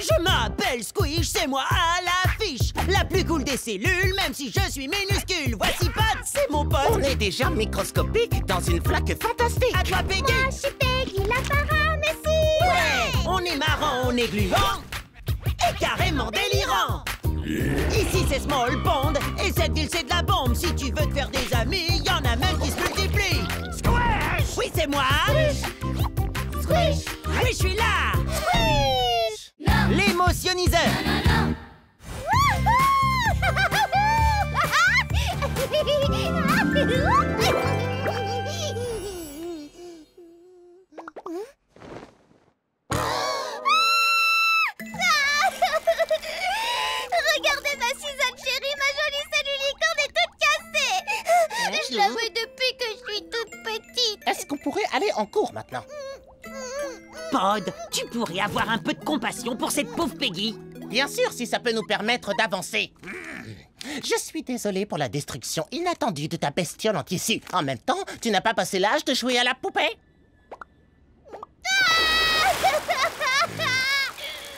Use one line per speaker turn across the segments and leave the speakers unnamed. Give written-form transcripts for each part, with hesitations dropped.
Je m'appelle Squish, c'est moi à l'affiche. La plus cool des cellules, même si je suis minuscule. Voici Pat, c'est mon pote.
On est déjà microscopique dans une flaque fantastique.
À toi, Peggy.
Moi, je suis Peggy, la paramécie.
Ouais. On est marrant, on est gluant et carrément délirant. Ici, c'est Small Pond. Et cette ville, c'est de la bombe. Si tu veux te faire des amis, y en a même qui se multiplient. Squish! Oui, c'est moi.
Squish.
Oui, je suis là.
Squish.
L'émotionniseur.
Regardez ma Suzanne chérie, ma jolie cellule licorne est toute cassée. Je la vois depuis que je suis toute petite.
Est-ce qu'on pourrait aller en cours maintenant?
Pod, tu pourrais avoir un peu de compassion pour cette pauvre Peggy.
Bien sûr, si ça peut nous permettre d'avancer. Je suis désolé pour la destruction inattendue de ta bestiole en tissu. En même temps, tu n'as pas passé l'âge de jouer à la poupée?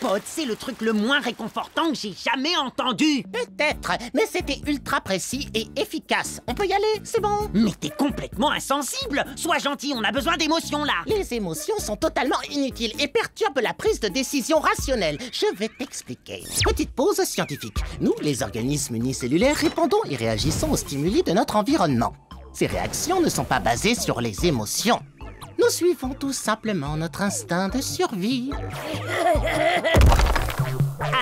Pod, c'est le truc le moins réconfortant que j'ai jamais entendu.
Peut-être, mais c'était ultra précis et efficace. On peut y aller, c'est bon.
Mais t'es complètement insensible. Sois gentil, on a besoin d'émotions là.
Les émotions sont totalement inutiles et perturbent la prise de décision rationnelle. Je vais t'expliquer. Petite pause scientifique. Nous, les organismes unicellulaires, répondons et réagissons aux stimuli de notre environnement. Ces réactions ne sont pas basées sur les émotions. Nous suivons tout simplement notre instinct de survie.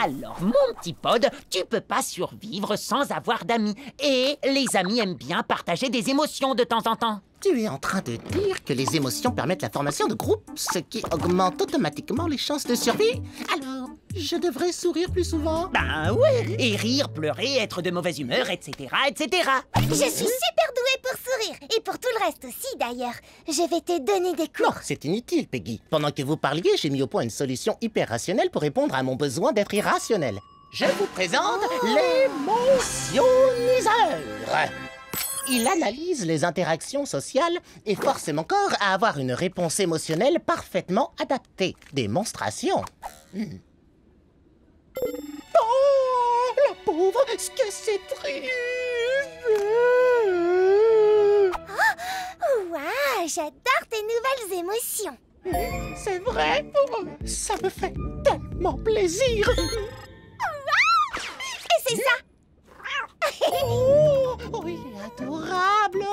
Alors, mon petit Pod, tu peux pas survivre sans avoir d'amis. Et les amis aiment bien partager des émotions de temps en temps.
Tu es en train de dire que les émotions permettent la formation de groupes, ce qui augmente automatiquement les chances de survie? Alors, je devrais sourire plus souvent?
Ben ouais. Et rire, pleurer, être de mauvaise humeur, etc., etc.
Je suis super douée pour sourire. Et pour tout le reste aussi, d'ailleurs. Je vais te donner des
Non,
cours.
c'est inutile, Peggy. Pendant que vous parliez, j'ai mis au point une solution hyper rationnelle pour répondre à mon besoin d'être irrationnel. Je vous présente l'émotionniseur. Il analyse les interactions sociales et force mon corps à avoir une réponse émotionnelle parfaitement adaptée. Démonstration. Oh, la pauvre, ce que c'est triste.
Waouh, j'adore tes nouvelles émotions.
C'est vrai, oh, ça me fait tellement plaisir.
Et c'est ça.
Oh, il est adorable.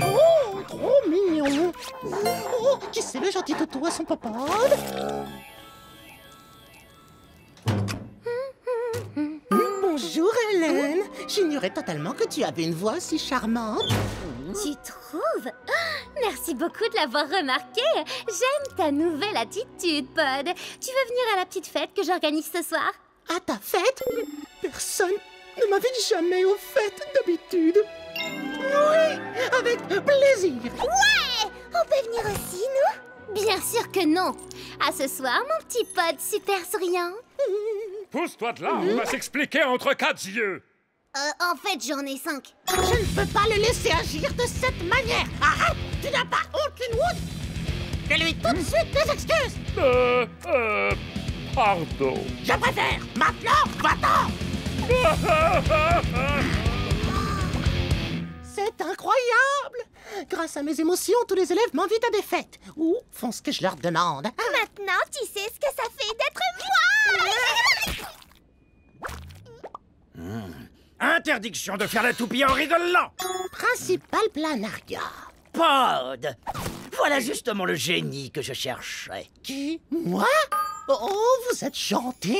Oh, trop mignon. Oh, qui c'est le gentil toutou à son papa? Bonjour, Hélène. J'ignorais totalement que tu avais une voix si charmante.
Tu trouves? Oh, merci beaucoup de l'avoir remarqué. J'aime ta nouvelle attitude, Pod. Tu veux venir à la petite fête que j'organise ce soir?
À ta fête? Personne ne m'invite jamais aux fêtes d'habitude. Oui, avec plaisir.
Ouais! On peut venir aussi, nous? Bien sûr que non. À ce soir, mon petit Pod super souriant.
Pousse-toi de là, on va s'expliquer entre quatre yeux.
En fait, j'en ai 5.
Je ne peux pas le laisser agir de cette manière. Arrête! Tu n'as pas aucune route. Fais-lui tout de suite des excuses.
Pardon.
Je préfère. Maintenant, va-t'en. C'est incroyable. Grâce à mes émotions, tous les élèves m'invitent à des fêtes ou font ce que je leur demande.
Maintenant, tu sais ce que ça fait d'être moi.
Interdiction de faire la toupie en rigolant.
Principal planariat.
Pod. Voilà justement le génie que je cherchais.
Qui? Moi? Oh, vous êtes gentil.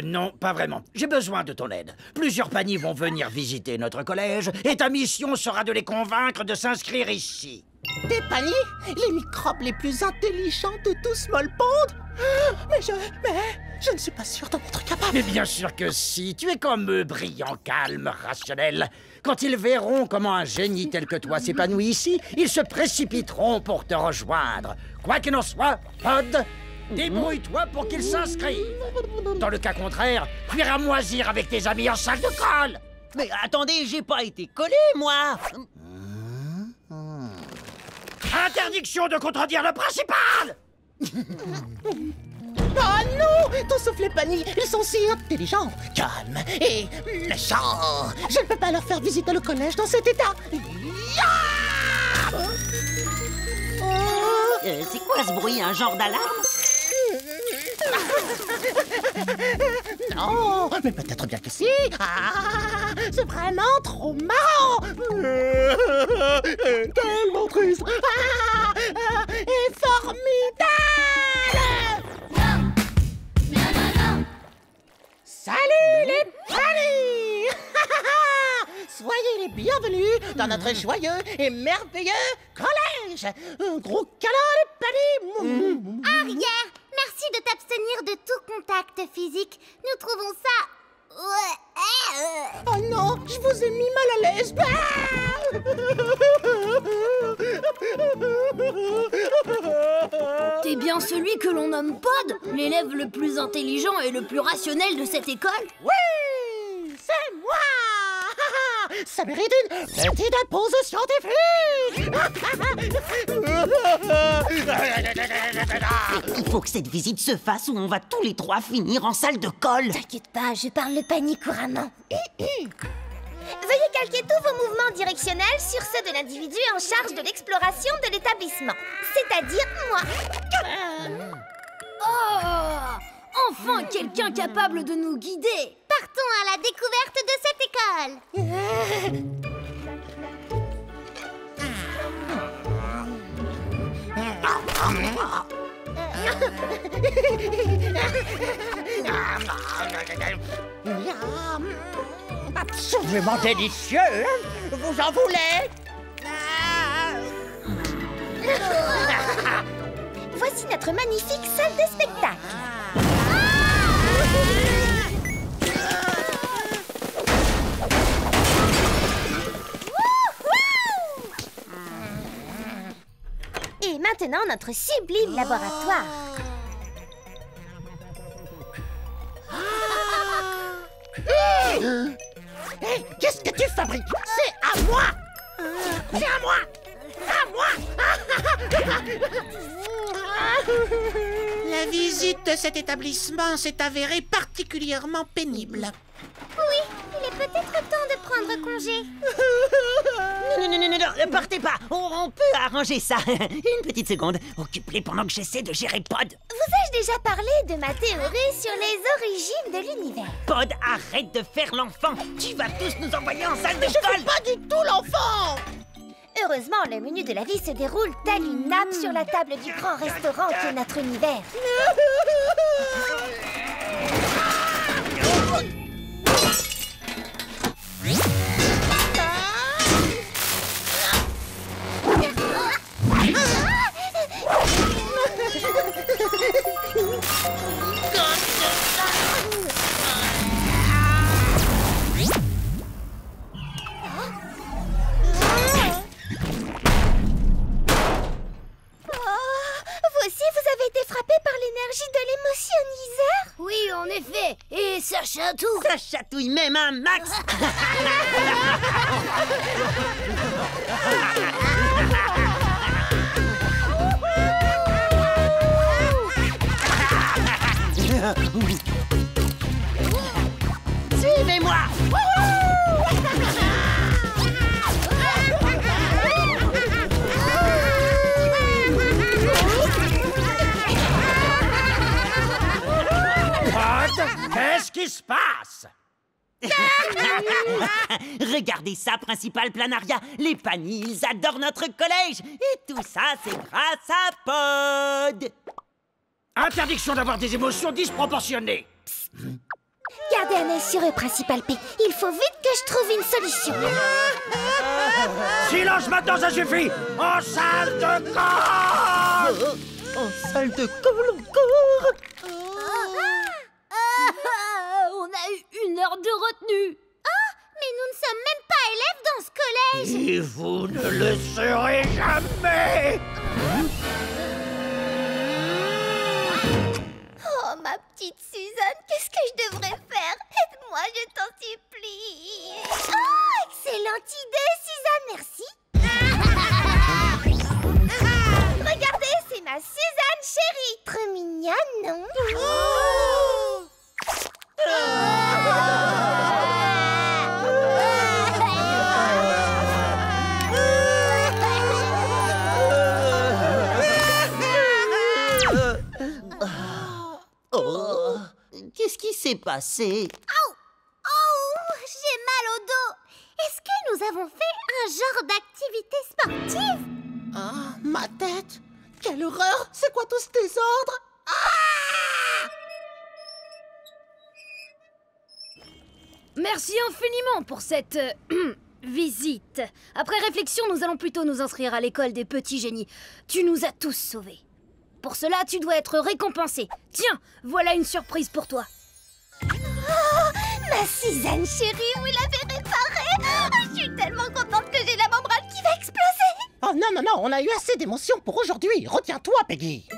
Non, pas vraiment. J'ai besoin de ton aide. Plusieurs paniers vont venir visiter notre collège et ta mission sera de les convaincre de s'inscrire ici.
Des paniers? Les microbes les plus intelligents de tout Small Pond? Mais je ne suis pas sûr d'en être capable.
Mais bien sûr que si. Tu es comme eux, brillant, calme, rationnel. Quand ils verront comment un génie tel que toi s'épanouit ici, ils se précipiteront pour te rejoindre. Quoi qu'il en soit, Pod, débrouille-toi pour qu'ils s'inscrivent. Dans le cas contraire, tu iras moisir avec tes amis en sac de colle.
Mais attendez, j'ai pas été collé, moi.
Interdiction de contredire le principal.
Oh non! tout sauf les Panies. Ils sont si intelligents, calmes et méchants. Je ne peux pas leur faire visiter le collège dans cet état.
C'est quoi ce bruit? Un genre d'alarme?
Non, mais peut-être bien que si. Ah, c'est vraiment trop marrant. Tellement triste. Et formidable. Salut les Panies. Soyez les bienvenus dans notre joyeux et merveilleux collège. Un gros câlin les Panies.
Arrière, merci de t'abstenir de tout contact physique. Nous trouvons ça...
Oh non, je vous ai mis mal à l'aise.
T'es bien celui que l'on nomme Pod, l'élève le plus intelligent et le plus rationnel de cette école?
Oui, c'est moi. Ça mérite une petite pause scientifique.
Il faut que cette visite se fasse ou on va tous les trois finir en salle de colle.
T'inquiète pas, je parle le Pani couramment. Veuillez calquer tous vos mouvements directionnels sur ceux de l'individu en charge de l'exploration de l'établissement, c'est-à-dire moi.
Oh! Enfin quelqu'un capable de nous guider!
Partons à la découverte de cette école.
Absolument délicieux. Vous en voulez?
Voici notre magnifique salle de spectacle. Et maintenant, notre sublime laboratoire.
Hey, qu'est-ce que tu fabriques? C'est à moi. C'est à moi. À moi. La visite de cet établissement s'est avérée particulièrement pénible.
Oui, il est peut-être temps de prendre congé.
Non, partez pas. On peut arranger ça. Une petite seconde. Occupe-les pendant que j'essaie de gérer Pod.
Vous ai-je déjà parlé de ma théorie sur les origines de l'univers?
Pod, arrête de faire l'enfant. Tu vas tous nous envoyer en salle de
Je
colle.
fais pas du tout l'enfant.
Heureusement, le menu de la vie se déroule tel une nappe sur la table du grand restaurant qui est notre univers.
Oui, en effet. Et ça chatouille.
Ça chatouille même un max. Suivez-moi.
Qu'est-ce qui se passe?
Regardez ça, principal Planaria. Les Panies, ils adorent notre collège. Et tout ça, c'est grâce à Pod.
Interdiction d'avoir des émotions disproportionnées.
Gardez un œil sur eux, Principal P. Il faut vite que je trouve une solution.
Silence maintenant, ça suffit. En salle de colle.
En salle de colle encore.
On a eu 1 heure de retenue.
Oh, mais nous ne sommes même pas élèves dans ce collège.
Et vous ne le serez jamais.
Oh, ma petite Suzanne, qu'est-ce que je devrais faire? Aide-moi, je t'en supplie. Oh, excellente idée, Suzanne, merci. Regardez, c'est ma Suzanne chérie. Trop mignonne, non?
Oh, qu'est-ce qui s'est passé?
Oh, j'ai mal au dos. Est-ce que nous avons fait un genre d'activité sportive?
Ah, ma tête! Quelle horreur! C'est quoi tous tes ordres?
Merci infiniment pour cette visite. Après réflexion, nous allons plutôt nous inscrire à l'école des petits génies. Tu nous as tous sauvés. Pour cela, tu dois être récompensé. Tiens, voilà une surprise pour toi.
Oh, ma Suzanne chérie, vous l'avez réparée. Je suis tellement contente que j'ai la membrane qui va exploser.
Oh non, non, non, on a eu assez d'émotions pour aujourd'hui. Retiens-toi, Peggy.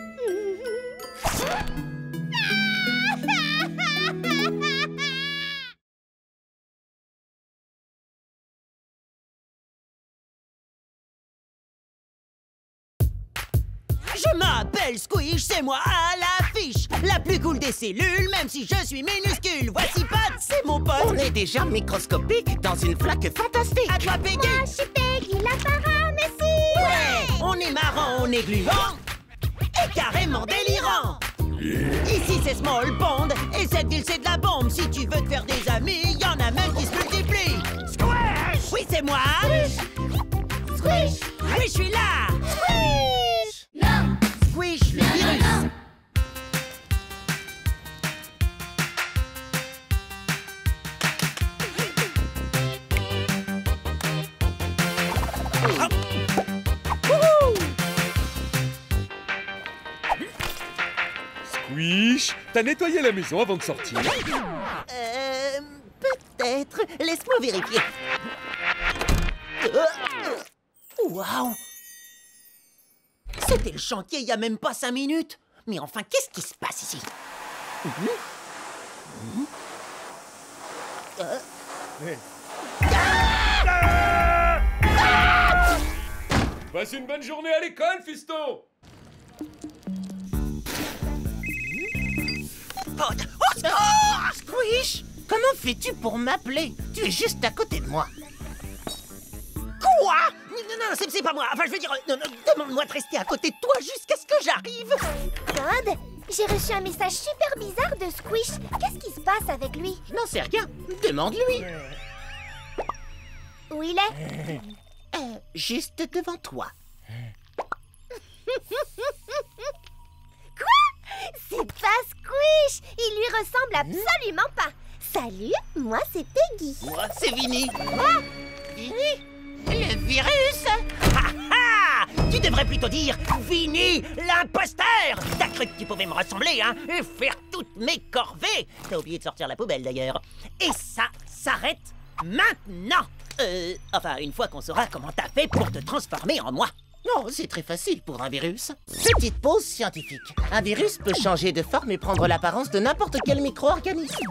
Je m'appelle Squish, c'est moi à l'affiche. La plus cool des cellules, même si je suis minuscule. Voici Pat, c'est mon pote.
On est déjà microscopique dans une flaque fantastique.
À toi, Peggy.
Moi, je suis Peggy la paramécie.
Ouais, on est marrant, on est gluant et carrément délirant. Ici c'est Small Pond et cette ville c'est de la bombe. Si tu veux te faire des amis, y en a même qui se multiplient. Squish! Oui, c'est moi.
Squish.
Oui, je suis là.
Squish.
Non. Squish, le virus.
Squish, t'as nettoyé la maison avant de sortir?
Peut-être. Laisse-moi vérifier. Waouh! C'était le chantier il y a même pas 5 minutes. Mais enfin, qu'est-ce qui se passe ici?
Passe une bonne journée à l'école, fiston!
Squish! Comment fais-tu pour m'appeler? Tu es juste à côté de moi.
Quoi? Non, c'est pas moi. Enfin, je veux dire, non, demande-moi de rester à côté de toi jusqu'à ce que j'arrive.
Todd, j'ai reçu un message super bizarre de Squish. Qu'est-ce qui se passe avec lui?
Je n'en sais rien. Demande-lui.
Où il est?
Juste devant toi.
Quoi? C'est pas Squish. Il lui ressemble absolument pas. Salut, moi c'est Peggy.
Moi, c'est Vinny. Quoi? Vinny? Le virus?
Tu devrais plutôt dire Vinny, l'imposteur. T'as cru que tu pouvais me ressembler, hein, et faire toutes mes corvées. T'as oublié de sortir la poubelle, d'ailleurs. Et ça s'arrête maintenant. Enfin, une fois qu'on saura comment t'as fait pour te transformer en moi.
Non, c'est très facile pour un virus. Petite pause scientifique. Un virus peut changer de forme et prendre l'apparence de n'importe quel micro-organisme.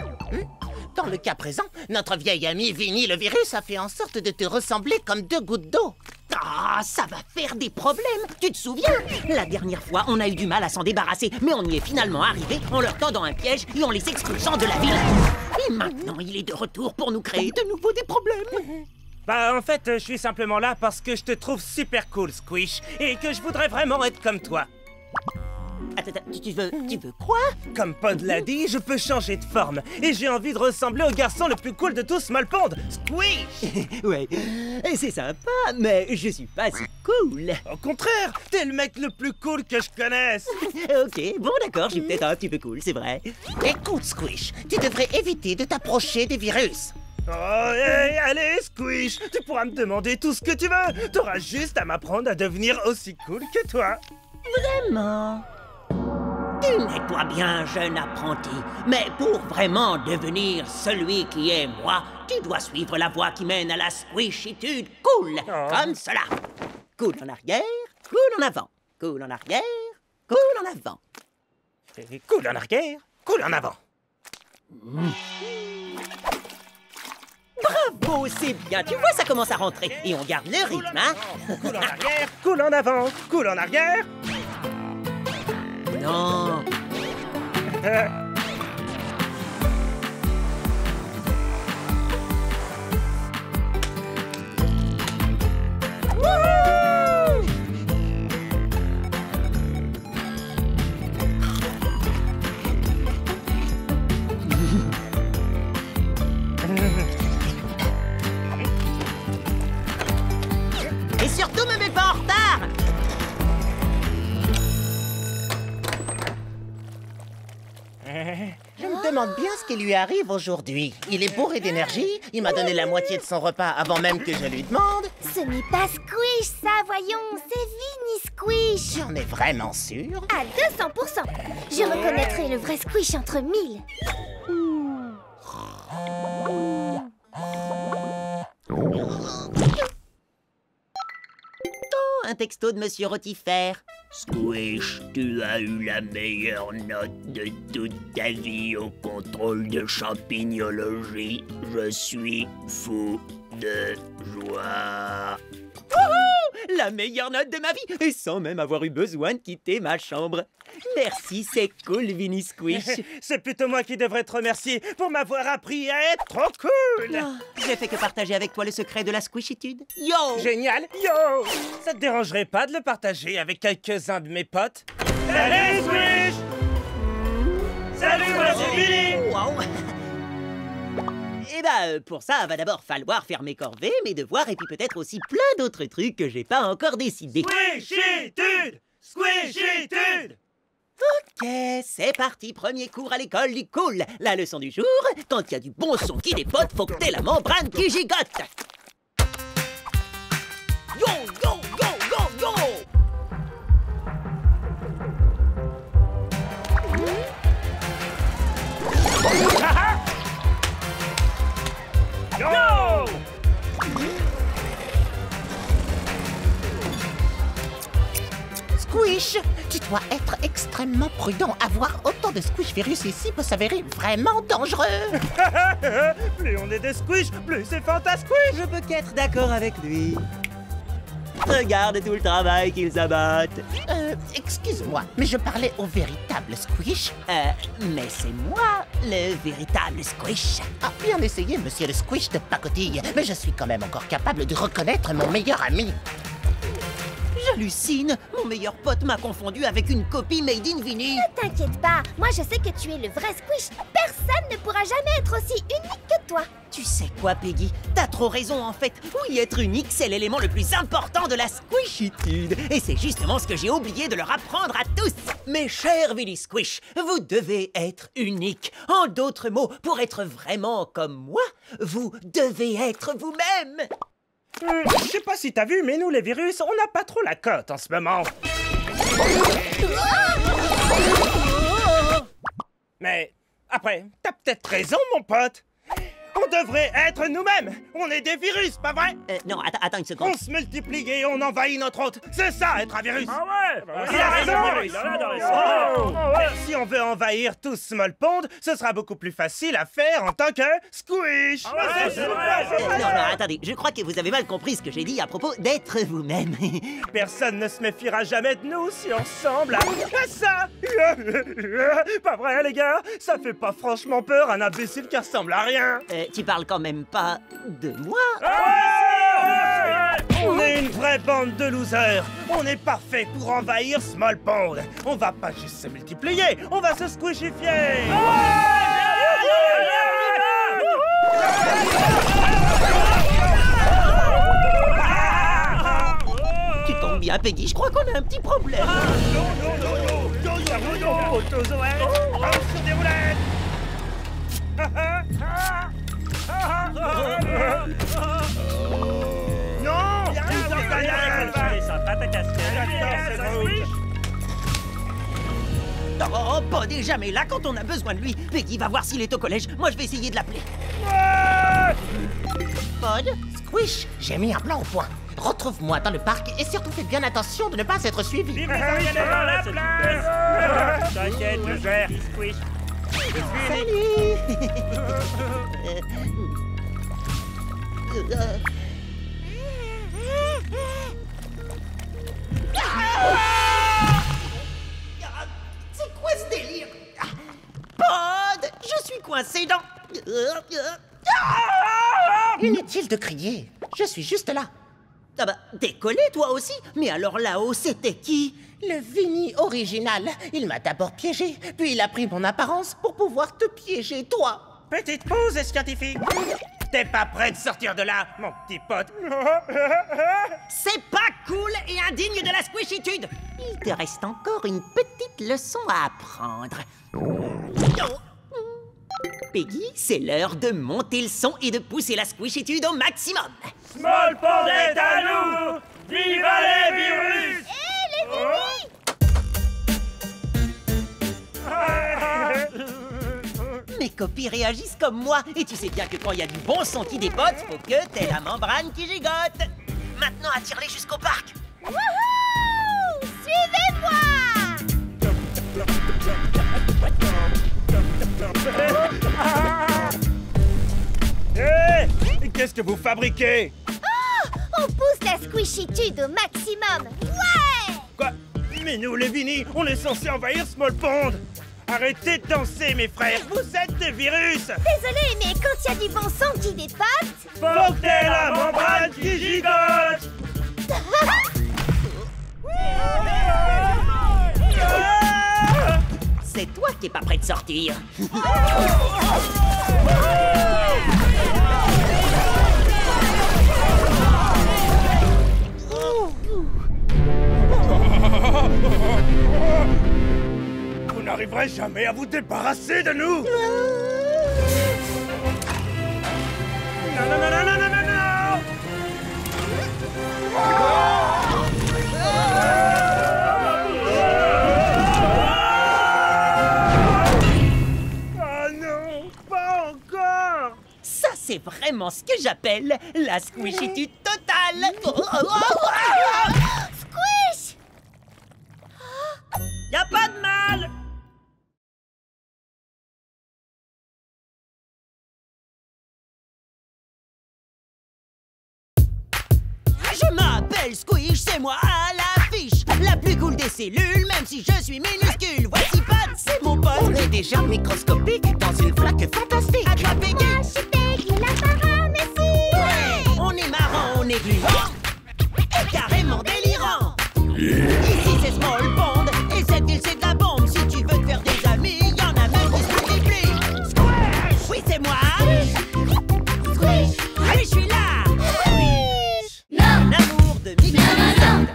Dans le cas présent, notre vieil ami Vinny le virus a fait en sorte de te ressembler comme 2 gouttes d'eau.
Ah, ça va faire des problèmes. Tu te souviens? La dernière fois, on a eu du mal à s'en débarrasser, mais on y est finalement arrivé en leur tendant un piège et en les expulsant de la ville. Et maintenant, il est de retour pour nous créer de nouveau des problèmes.
Bah en fait, je suis simplement là parce que je te trouve super cool, Squish, et que je voudrais vraiment être comme toi.
Attends, tu veux quoi?
Comme Pod l'a dit, je peux changer de forme, et j'ai envie de ressembler au garçon le plus cool de tous, Small Pond, Squish.
Ouais, c'est sympa, mais je suis pas si cool.
Au contraire, t'es le mec le plus cool que je connaisse.
Ok, bon d'accord, je suis peut-être un petit peu cool, c'est vrai.
Écoute, Squish, tu devrais éviter de t'approcher des virus.
Oh, hey, allez, Squish, tu pourras me demander tout ce que tu veux. T'auras juste à m'apprendre à devenir aussi cool que toi.
Vraiment? Tenez-toi bien, jeune apprenti. Mais pour vraiment devenir celui qui est moi, tu dois suivre la voie qui mène à la squishitude cool. Comme cela. Cool en arrière, cool en avant. Cool en arrière, cool en avant.
Et cool en arrière, cool en avant.
Bravo, c'est bien. Tu vois, ça commence à rentrer. Et on garde le rythme, hein?
Cool en arrière, cool en avant, cool en arrière.
Non.
Je me demande bien ce qui lui arrive aujourd'hui. Il est bourré d'énergie, il m'a donné la moitié de son repas avant même que je lui demande.
Ce n'est pas Squish, ça, voyons. C'est Vinny Squish.
J'en ai vraiment sûr.
À 200%. Je reconnaîtrai le vrai Squish entre 1000.
Oh, un texto de Monsieur Rotifère.
Squish, tu as eu la meilleure note de toute ta vie au contrôle de champignologie. Je suis fou de joie.
La meilleure note de ma vie, et sans même avoir eu besoin de quitter ma chambre. Merci, c'est cool, Vinny Squish.
C'est plutôt moi qui devrais te remercier pour m'avoir appris à être trop cool.
J'ai fait que partager avec toi le secret de la squishitude. Yo!
Génial. Yo! Ça te dérangerait pas de le partager avec quelques-uns de mes potes? Salut, Squish! Salut, moi, c'est Vinny!
Wow. Eh ben, pour ça, va d'abord falloir faire mes corvées, mes devoirs, et puis peut-être aussi plein d'autres trucs que j'ai pas encore décidé.
Squishitude! Squishitude!
Ok, c'est parti, premier cours à l'école du cool. La leçon du jour, quand il y a du bon son qui dépote, faut que t'aies la membrane qui gigote. Yo, yo, yo, yo, yo!
Yo!
Squish, tu dois être extrêmement prudent. Avoir autant de squish virus ici peut s'avérer vraiment dangereux.
Plus on est des squish, plus c'est fantasquish.
Je peux qu'être d'accord avec lui. Regarde tout le travail qu'ils abattent.
Excuse-moi, mais je parlais au véritable squish.
Mais c'est moi, le véritable squish.
Ah, bien essayé, monsieur le squish de pacotille. Mais je suis quand même encore capable de reconnaître mon meilleur ami.
J'hallucine. Mon meilleur pote m'a confondu avec une copie made in Vinny.
Ne t'inquiète pas, moi je sais que tu es le vrai Squish. Personne ne pourra jamais être aussi unique que toi.
Tu sais quoi, Peggy? T'as trop raison, en fait. Oui, être unique, c'est l'élément le plus important de la squishitude. Et c'est justement ce que j'ai oublié de leur apprendre à tous. Mes chers Vinny Squish, vous devez être unique. En d'autres mots, pour être vraiment comme moi, vous devez être vous-même.
Je sais pas si t'as vu, mais nous, les virus, on n'a pas trop la cote en ce moment. Mais après, t'as peut-être raison, mon pote. On devrait être nous-mêmes. On est des virus, pas vrai?
Non, attends une seconde.
On se multiplie et on envahit notre hôte. C'est ça, être un virus.
Ah ouais!
Il a raison. Si on veut envahir tout Small Pond, ce sera beaucoup plus facile à faire en tant que squish.
Non, attendez, je crois que vous avez mal compris ce que j'ai dit à propos d'être vous-même.
Personne ne se méfiera jamais de nous si on ressemble à ça. Pas vrai, les gars? Ça fait pas franchement peur un imbécile qui ressemble à rien.
Tu parles quand même pas de moi.
On est une vraie bande de losers. On est parfait pour envahir Small Pond. On va pas juste se multiplier, on va se squishifier.
Tu tombes bien, Peggy, je crois qu'on a un petit problème.
Sur des roulettes. Non!
Oh, Pod est jamais là quand on a besoin de lui. Peggy va voir s'il est au collège. Moi, je vais essayer de l'appeler.
Pod, Squish, j'ai mis un plan au point. Retrouve-moi dans le parc et surtout fais bien attention de ne pas être suivi.
T'inquiète, je gère, Squish.
Salut.
C'est quoi ce délire? Pod, je suis coincé dans...
Inutile de crier. Je suis juste là.
Ah bah, t'es collé toi aussi? Mais alors là-haut, c'était qui?
Le Vinny original. Il m'a d'abord piégé, puis il a pris mon apparence pour pouvoir te piéger, toi.
Petite pause scientifique. T'es pas prêt de sortir de là, mon petit pote?
C'est pas cool et indigne de la squishitude. Il te reste encore une petite leçon à apprendre. Peggy, c'est l'heure de monter le son et de pousser la squishitude au maximum.
Small Pond est à nous! Viva les virus!
Mes copies réagissent comme moi. Et tu sais bien que quand il y a du bon son qui dépote, faut que t'aies la membrane qui gigote. Maintenant, attire-les jusqu'au parc.
Wouhou! Suivez-moi!
Hé! Qu'est-ce que vous fabriquez?
Oh! On pousse la squishitude au maximum! Ouais!
Quoi? Mais nous, les Vinny, on est censé envahir Small Pond! Arrêtez de danser, mes frères! Vous êtes des virus!
Désolé, mais quand il y a du bon son qui dépote...
Faut que t'aies la membrane qui gigote!
C'est toi qui es pas prêt de sortir.
Vous n'arriverez jamais à vous débarrasser de nous! Non, non, non, non, non, non, non, non! Oh non, pas encore!
Ça, c'est vraiment ce que j'appelle la squishitude totale.
Squish!
Y a pas de mal. Je m'appelle Squish, c'est moi à l'affiche. La plus cool des cellules, même si je suis minuscule. Voici Pat, c'est mon pote.
On est déjà microscopique dans une flaque fantastique.
À toi, Peggy.
Je suis Peggy, la parrain, merci!
On est marrant, on est gluant et carrément délirant. Ici c'est Small Pond et cette île c'est de la bombe. Si tu veux te faire des amis, y en a même qui se multiplient. Squish! Oui, c'est moi.
Squish!
Oui, je suis là.
Non!
L'amour de Microscope.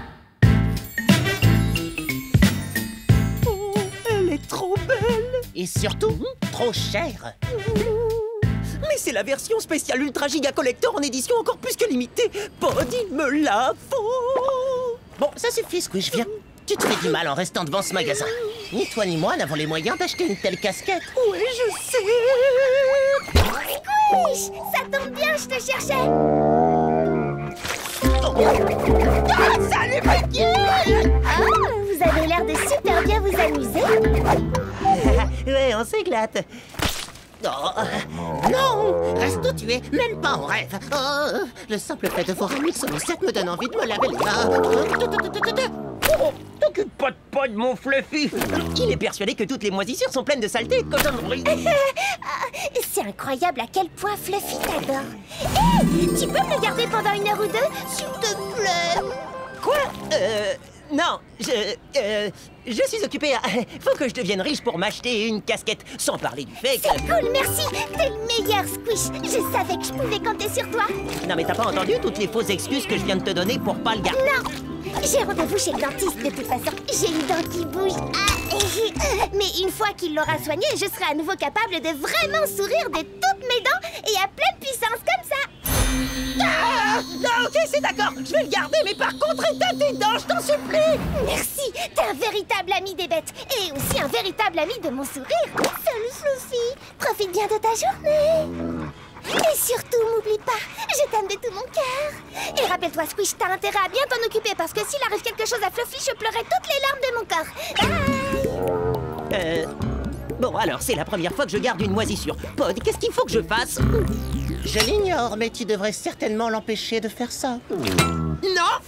Oh, elle est trop belle.
Et surtout, trop cher.
Mais c'est la version spéciale Ultra Giga Collector en édition encore plus que limitée. Pod, il me la faut.
Bon, ça suffit, Squish, viens. Tu te fais du mal en restant devant ce magasin. Ni toi ni moi n'avons les moyens d'acheter une telle casquette.
Oui, je sais.
Squish! Ça tombe bien, je te cherchais!
Ah, salut, Peggy.
Ah, vous avez l'air de super bien vous amuser!
Ouais, on s'éclate.
Oh, non, reste où tu es, même pas en rêve. Oh, le simple fait de voir un mixomicette me donne envie de me laver les mains.
Oh, t'occupe pas de Pod, mon Fluffy. Il est persuadé que toutes les moisissures sont pleines de saleté et cochonneries.
C'est incroyable à quel point Fluffy t'adore! Hé! Tu peux me le garder pendant 1 heure ou 2? S'il te plaît!
Quoi? Non, je suis occupé à... Faut que je devienne riche pour m'acheter une casquette, sans parler du fait que...
C'est cool, merci! T'es le meilleur, Squish! Je savais que je pouvais compter sur toi!
Non mais t'as pas entendu toutes les fausses excuses que je viens de te donner pour pas le garder?
Non! J'ai rendez-vous chez le dentiste de toute façon. J'ai une dent qui bouge. Mais une fois qu'il l'aura soignée, je serai à nouveau capable de vraiment sourire de toutes mes dents et à pleine puissance comme ça.
Ok, c'est d'accord, je vais le garder, mais par contre, éteins tes dents, je t'en supplie.
Merci, t'es un véritable ami des bêtes et aussi un véritable ami de mon sourire. Salut Fluffy, profite bien de ta journée. Et surtout, m'oublie pas, je t'aime de tout mon cœur. Et rappelle-toi, Squish, t'as intérêt à bien t'en occuper parce que s'il arrive quelque chose à Fluffy, je pleurerai toutes les larmes de mon corps. Bye.
Bon, alors, c'est la première fois que je garde une moisissure. Pod, qu'est-ce qu'il faut que je fasse?
Je l'ignore, mais tu devrais certainement l'empêcher de faire ça.
Non.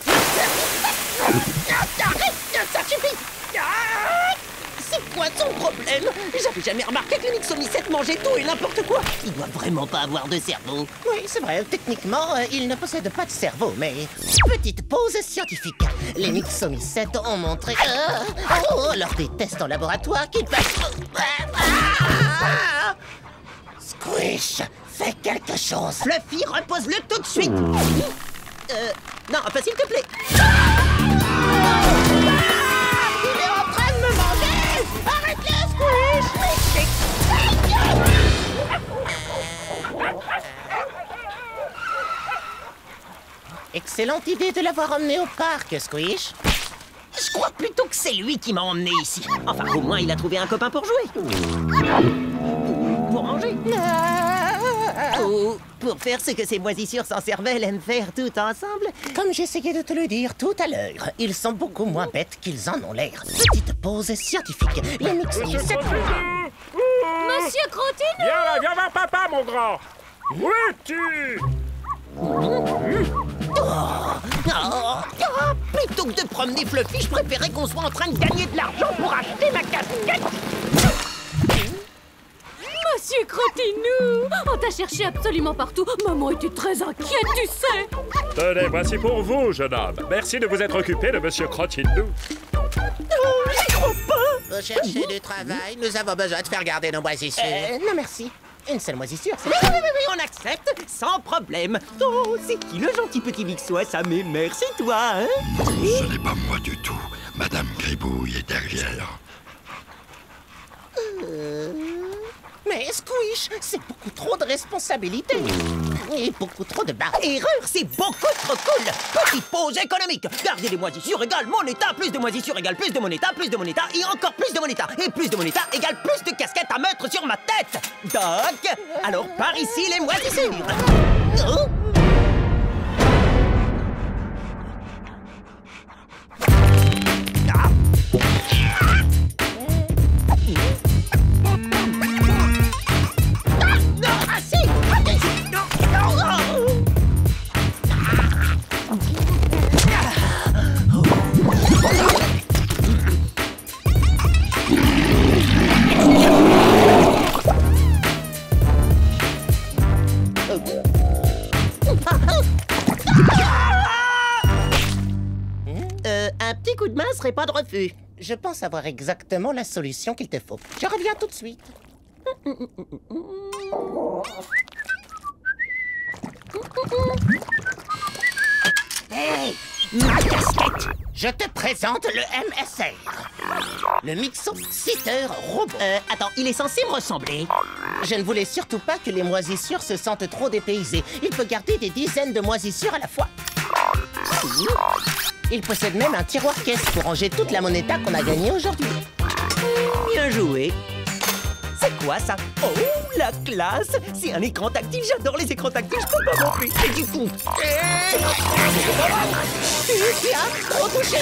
Arrête, ça suffit. C'est quoi son problème? J'avais jamais remarqué que le mixomicette mangeait tout et n'importe quoi. Il doit vraiment pas avoir de cerveau.
Oui, c'est vrai, techniquement, il ne possède pas de cerveau, mais... Petite pause scientifique. Les mixomycètes ont montré, lors des tests en laboratoire, qu'ils peuvent... Squish, Fais quelque chose.
Fluffy, repose-le tout de suite. Non, enfin, s'il te plaît.
Il est en train de me manger. Arrête-le, Squish. Excellente idée de l'avoir emmené au parc, Squish.
Je crois plutôt que c'est lui qui m'a emmené ici. Enfin, au moins, il a trouvé un copain pour jouer. Pour manger. Ou pour faire ce que ces moisissures sans cervelle aiment faire tout ensemble.
Comme j'essayais de te le dire tout à l'heure, ils sont beaucoup moins bêtes qu'ils en ont l'air. Petite pause scientifique. Les mix...
Monsieur Crottinou!
Monsieur Crottinou!
Viens là, viens voir papa, mon grand! Où es-tu?
Plutôt que de promener Fluffy, je préférais qu'on soit en train de gagner de l'argent pour acheter ma casquette.
Monsieur Crottinou! On t'a cherché absolument partout. Maman était très inquiète, tu sais.
Tenez, voici pour vous, jeune homme. Merci de vous être occupé de Monsieur Crottinou.
J'y crois pas.
Vous cherchez du travail? Nous avons besoin de faire garder nos moisissures. Non, merci. Une seule moisissure, c'est...
Oui, on accepte, sans problème. Oh, c'est qui le gentil petit Mixo à sa mémère? C'est toi, hein?
Ce n'est pas moi du tout. Madame Gribouille est derrière.
Mais Squish, c'est beaucoup trop de responsabilités. Et beaucoup trop de barres.
Erreur, c'est beaucoup trop cool. Petite pause économique. Garder des moisissures égale mon état. Plus de moisissures égale plus de mon état. Plus de mon état et encore plus de mon état. Et plus de mon état égale plus de casquettes à mettre sur ma tête. Doc, alors par ici les moisissures. Oh. Un petit coup de main serait pas de refus.
Je pense avoir exactement la solution qu'il te faut. Je reviens tout de suite.
Hey, ma casquette.
Je te présente le MSR. Le Mixo-Sitter Robot.
Attends, il est censé me ressembler.
Je ne voulais surtout pas que les moisissures se sentent trop dépaysées. Il peut garder des dizaines de moisissures à la fois. Il possède même un tiroir-caisse pour ranger toute la moneta qu'on a gagnée aujourd'hui.
Bien joué. C'est quoi ça? Oh, la classe! C'est un écran tactile, j'adore les écrans tactiles, je peux pas m'en plus. Et du coup...
Tiens, trop touché!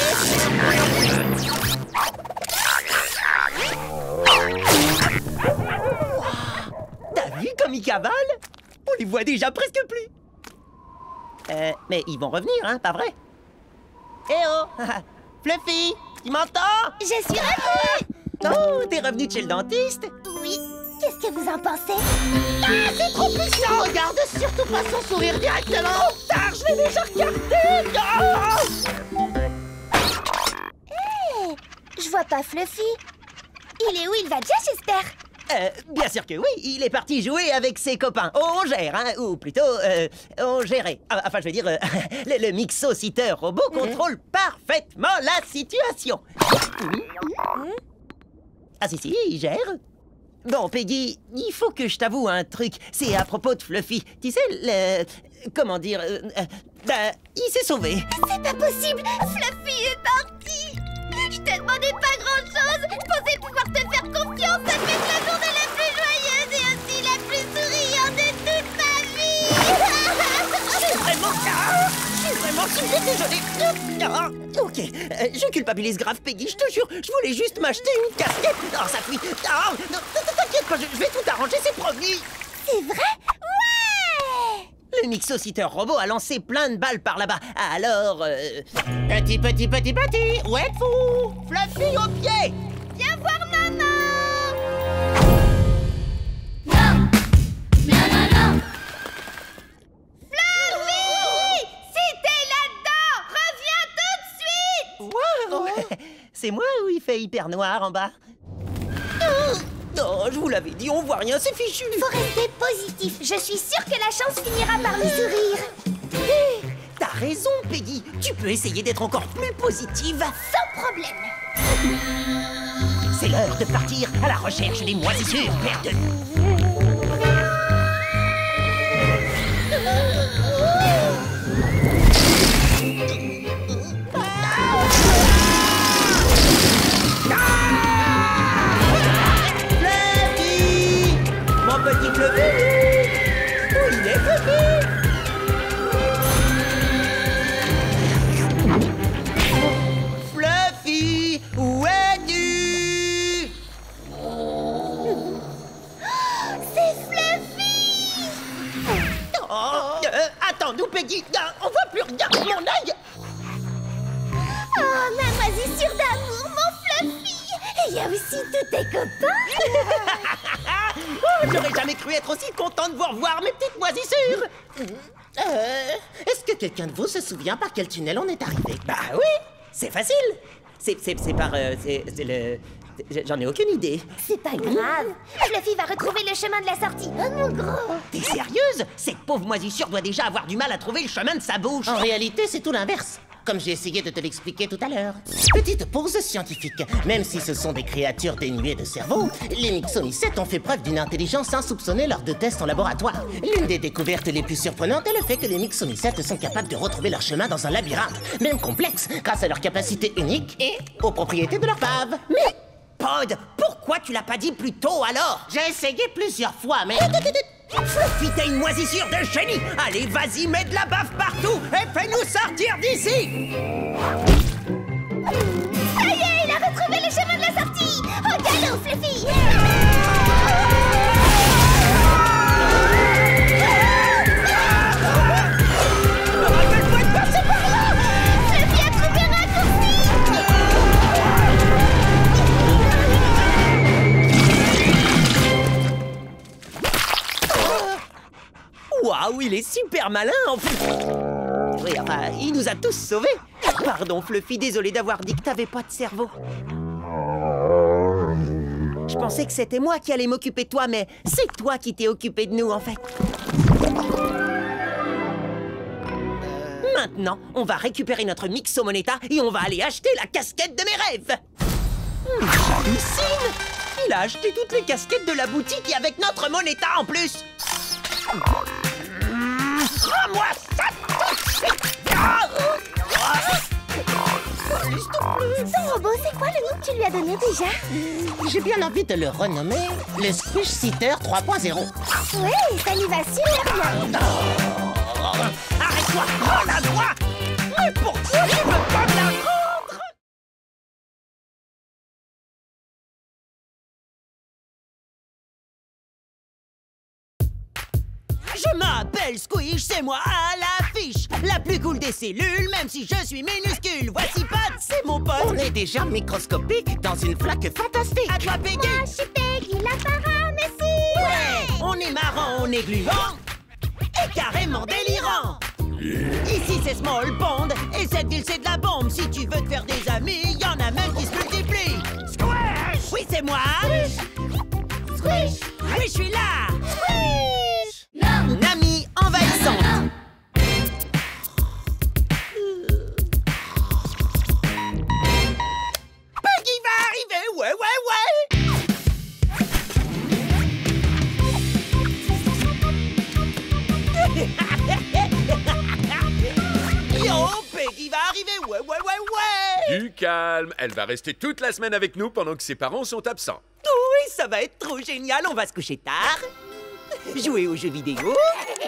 T'as vu comme ils cavalent? On les voit déjà presque plus. Mais ils vont revenir, hein, pas vrai? Eh oh! Fluffy, tu m'entends?
Je suis revenue!
Oh, t'es revenu de chez le dentiste?
Oui. Qu'est-ce que vous en pensez?
Ah, c'est trop puissant! Regarde surtout pas son sourire directement!
Tard, je l'ai déjà regardé!
Hé! Je vois pas Fluffy. Il est où? Il va bien, j'espère.
Bien sûr que oui, il est parti jouer avec ses copains. On gère, hein, ou plutôt, on gérait. Enfin, je veux dire, le Mixo-Sitter Robot contrôle parfaitement la situation. Ah si, il gère. Bon, Peggy, il faut que je t'avoue un truc. C'est à propos de Fluffy. Tu sais, comment dire... il s'est sauvé.
C'est pas possible! Fluffy est parti! Je te demandais pas grand-chose! Je pensais pouvoir te faire confiance! Ça fait la journée la plus joyeuse et aussi la plus souriante de toute ma vie!
Je suis désolé. Ok, je culpabilise grave, Peggy, je te jure. Je voulais juste m'acheter une casquette. Oh, ça fuit. Non, t'inquiète pas, je vais tout arranger, c'est promis.
C'est vrai? Ouais!
Le Mixo-Sitter Robot a lancé plein de balles par là-bas. Alors,
Petit, où êtes-vous?
Fluffy au pied!
Viens voir maman!
Non! Non, non, non!
Fluffy! Si t'es là-dedans, reviens tout de suite!
Wow! C'est moi ou il fait hyper noir en bas? Oh, Oh, je vous l'avais dit, on voit rien, c'est fichu.
Faut rester positif. Je suis sûre que la chance finira par nous sourire.
T'as raison, Peggy. Tu peux essayer d'être encore plus positive.
Sans problème.
C'est l'heure de partir à la recherche des moisissures perdues. Fluffy! Mon petit Fluffy! Où il est, Fluffy? Fluffy! Où es-tu?
C'est Fluffy!
Oh, attends-nous, Peggy! On voit plus rien! Mon œil!
Oh, ma moisissure d'amour, mon Fluffy! Et il y a aussi tous tes copains!
Oh, j'aurais jamais cru être aussi content de vous revoir, mes petites moisissures!
Est-ce que quelqu'un de vous se souvient par quel tunnel on est arrivé?
Bah oui, c'est facile. C'est par... c'est le... J'en ai aucune idée.
C'est pas grave. Fluffy va retrouver le chemin de la sortie. Oh, mon gros!
T'es sérieuse? Cette pauvre moisissure doit déjà avoir du mal à trouver le chemin de sa bouche.
En réalité, c'est tout l'inverse. Comme j'ai essayé de te l'expliquer tout à l'heure. Petite pause scientifique. Même si ce sont des créatures dénuées de cerveau, les Mixomycètes ont fait preuve d'une intelligence insoupçonnée lors de tests en laboratoire. L'une des découvertes les plus surprenantes est le fait que les Mixomycètes sont capables de retrouver leur chemin dans un labyrinthe, même complexe, grâce à leur capacité unique et aux propriétés de leur bave.
Mais, Pod, pourquoi tu l'as pas dit plus tôt alors?
J'ai essayé plusieurs fois, mais...
Fluffy, t'es une moisissure de génie! Allez, vas-y, mets de la baffe partout et fais-nous sortir d'ici!
Ça y est, il a retrouvé le chemin de la sortie! Au galop, Fluffy!
Rappelle-toi de passer par là!
Fluffy a trouvé un raccourci!
Waouh, il est super malin en plus! Oui, enfin, il nous a tous sauvés! Pardon, Fluffy, désolé d'avoir dit que t'avais pas de cerveau. Je pensais que c'était moi qui allais m'occuper de toi, mais c'est toi qui t'es occupé de nous, en fait. Maintenant, on va récupérer notre Mixomoneta et on va aller acheter la casquette de mes rêves! J'hallucine! Il a acheté toutes les casquettes de la boutique et avec notre Moneta en plus! Rends-moi ça tout de suite!
Ton robot, c'est quoi le nom que tu lui as donné déjà?
J'ai bien envie de le renommer le Squish Sitter 3.0.
Ouais, ça lui va super bien!
Arrête-toi! Rends la droite! Mais pourquoi il veut pas me la rendre? Je m'appelle Squish, c'est moi à l'affiche. La plus cool des cellules, même si je suis minuscule. Voici Pat, c'est mon pote.
On est déjà microscopique dans une flaque fantastique.
À toi, Peggy.
Moi, je suis Peggy, la paramécie!
Ouais! On est marrant, on est gluant et carrément délirant. Ici c'est Small Pond et cette ville c'est de la bombe. Si tu veux te faire des amis, y en a même qui se multiplient. Squish! Oui, c'est moi.
Squish! Squish!
Oui, je suis là.
Squish!
Une amie envahissante. Peggy va arriver, ouais, ouais, ouais. Yo, Peggy va arriver, ouais, ouais, ouais, ouais.
Du calme, elle va rester toute la semaine avec nous pendant que ses parents sont absents.
Oui, ça va être trop génial, on va se coucher tard, jouer aux jeux vidéo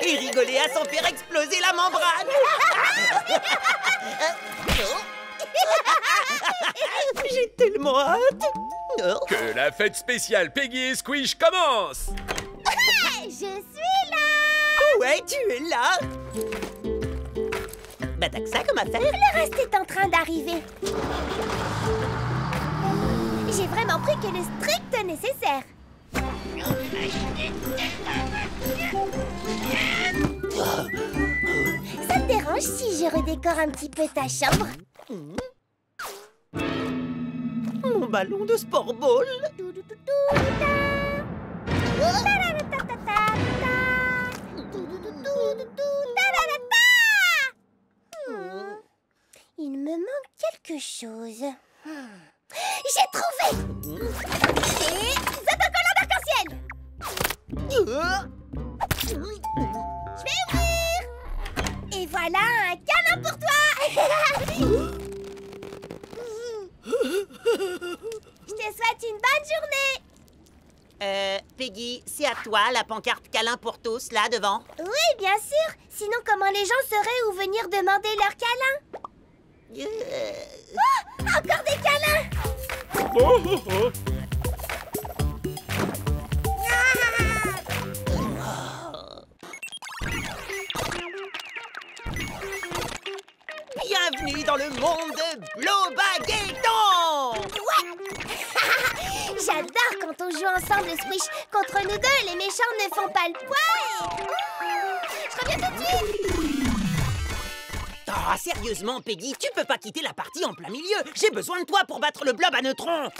et rigoler à s'en faire exploser la membrane. J'ai tellement hâte.
Que la fête spéciale Peggy et Squish commence.
Je suis là!
Ouais, tu es là. Bah t'as que ça comme affaire.
Le reste est en train d'arriver. J'ai vraiment pris que le strict nécessaire. Ça te dérange si je redécore un petit peu ta chambre?
Mon ballon de sport ball.
Tout, tout, tout, tout, Il me manque quelque chose. J'ai trouvé! Et autocollant d'arc-en-ciel! Je vais ouvrir! Et voilà un câlin pour toi! Je te souhaite une bonne journée!
Peggy, c'est à toi la pancarte câlin pour tous, là, devant.
Oui, bien sûr! Sinon, comment les gens sauraient où venir demander leur câlin? Oh, encore des câlins!
Oh, oh, oh.
Bienvenue dans le monde de Blobagueton!
Ouais! J'adore quand on joue ensemble, Squish. Contre nous deux, les méchants ne font pas le poids et... Je reviens tout de suite!
Oh, sérieusement, Peggy, tu peux pas quitter la partie en plein milieu. J'ai besoin de toi pour battre le blob à neutrons.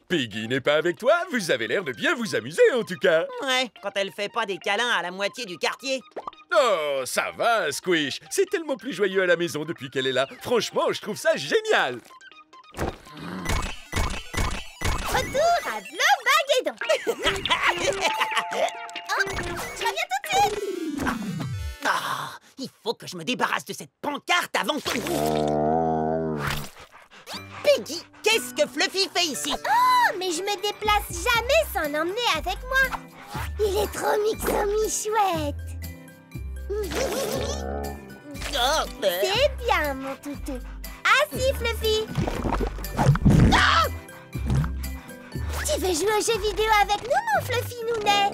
Peggy n'est pas avec toi? Vous avez l'air de bien vous amuser, en tout cas.
Ouais, quand elle fait pas des câlins à la moitié du quartier.
Oh, ça va, Squish. C'est tellement plus joyeux à la maison depuis qu'elle est là. Franchement, je trouve ça génial.
Retour à Blobagueton! Oh, je reviens tout de suite!
Il faut que je me débarrasse de cette pancarte avant que... Peggy, qu'est-ce que Fluffy fait ici?
Oh, mais je me déplace jamais sans l'emmener avec moi. Il est trop mixo-mi-chouette. C'est bien, mon toutou. Assis, Fluffy. Ah! Tu veux jouer aux jeux vidéo avec nous, mon Fluffy Nounet?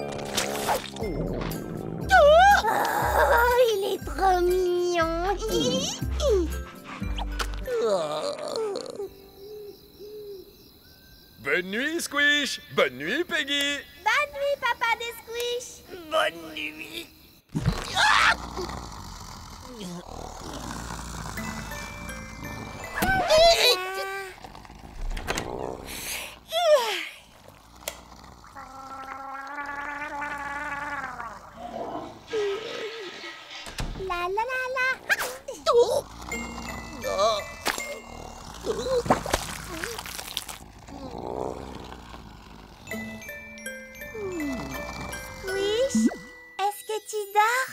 Oh, il est trop mignon.
Bonne nuit, Squish. Bonne nuit, Peggy.
Bonne nuit, papa des Squish.
Bonne nuit.
La la la la. Squish, est-ce que tu dors?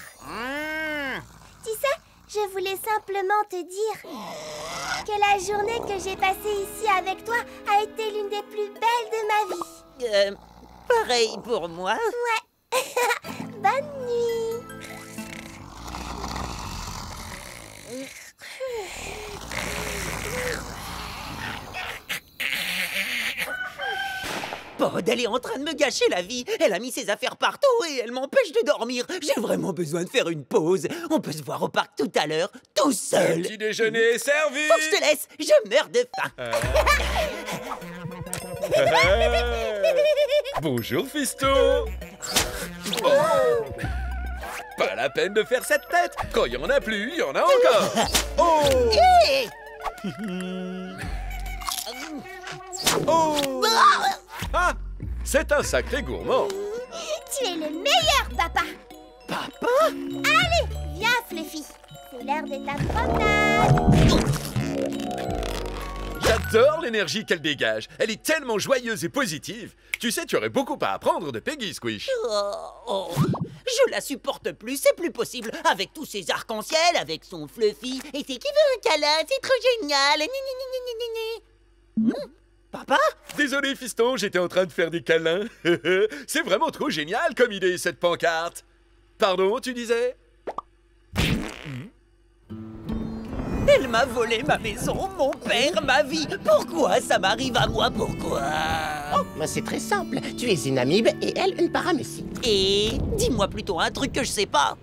Tu sais, je voulais simplement te dire que la journée que j'ai passée ici avec toi a été l'une des plus belles de ma vie.
Pareil pour moi.
Ouais. Bonne nuit.
Pod, elle est en train de me gâcher la vie. Elle a mis ses affaires partout et elle m'empêche de dormir. J'ai vraiment besoin de faire une pause. On peut se voir au parc tout à l'heure, tout seul.
Le petit déjeuner est servi.
Faut que je te laisse, je meurs de faim.
Bonjour, Fisto. Oh. Pas la peine de faire cette tête. Quand il y en a plus, il y en a encore. Oh.
Hey.
Oh. Ah, c'est un sacré gourmand.
Tu es le meilleur, papa.
Papa?
Allez, viens, Fluffy. C'est l'heure de ta promenade.
J'adore l'énergie qu'elle dégage. Elle est tellement joyeuse et positive. Tu sais, tu aurais beaucoup à apprendre de Peggy, Squish.
Je la supporte plus, c'est plus possible. Avec tous ces arcs-en-ciel, avec son Fluffy. Et c'est qui veut un câlin, c'est trop génial. Papa?
Désolé, fiston, j'étais en train de faire des câlins. C'est vraiment trop génial comme idée, cette pancarte. Pardon, tu disais?
Elle m'a volé ma maison, mon père, ma vie. Pourquoi ça m'arrive à moi? Pourquoi?
Oh, mais c'est très simple. Tu es une amibe et elle une paramécie.
Et dis-moi plutôt un truc que je sais pas.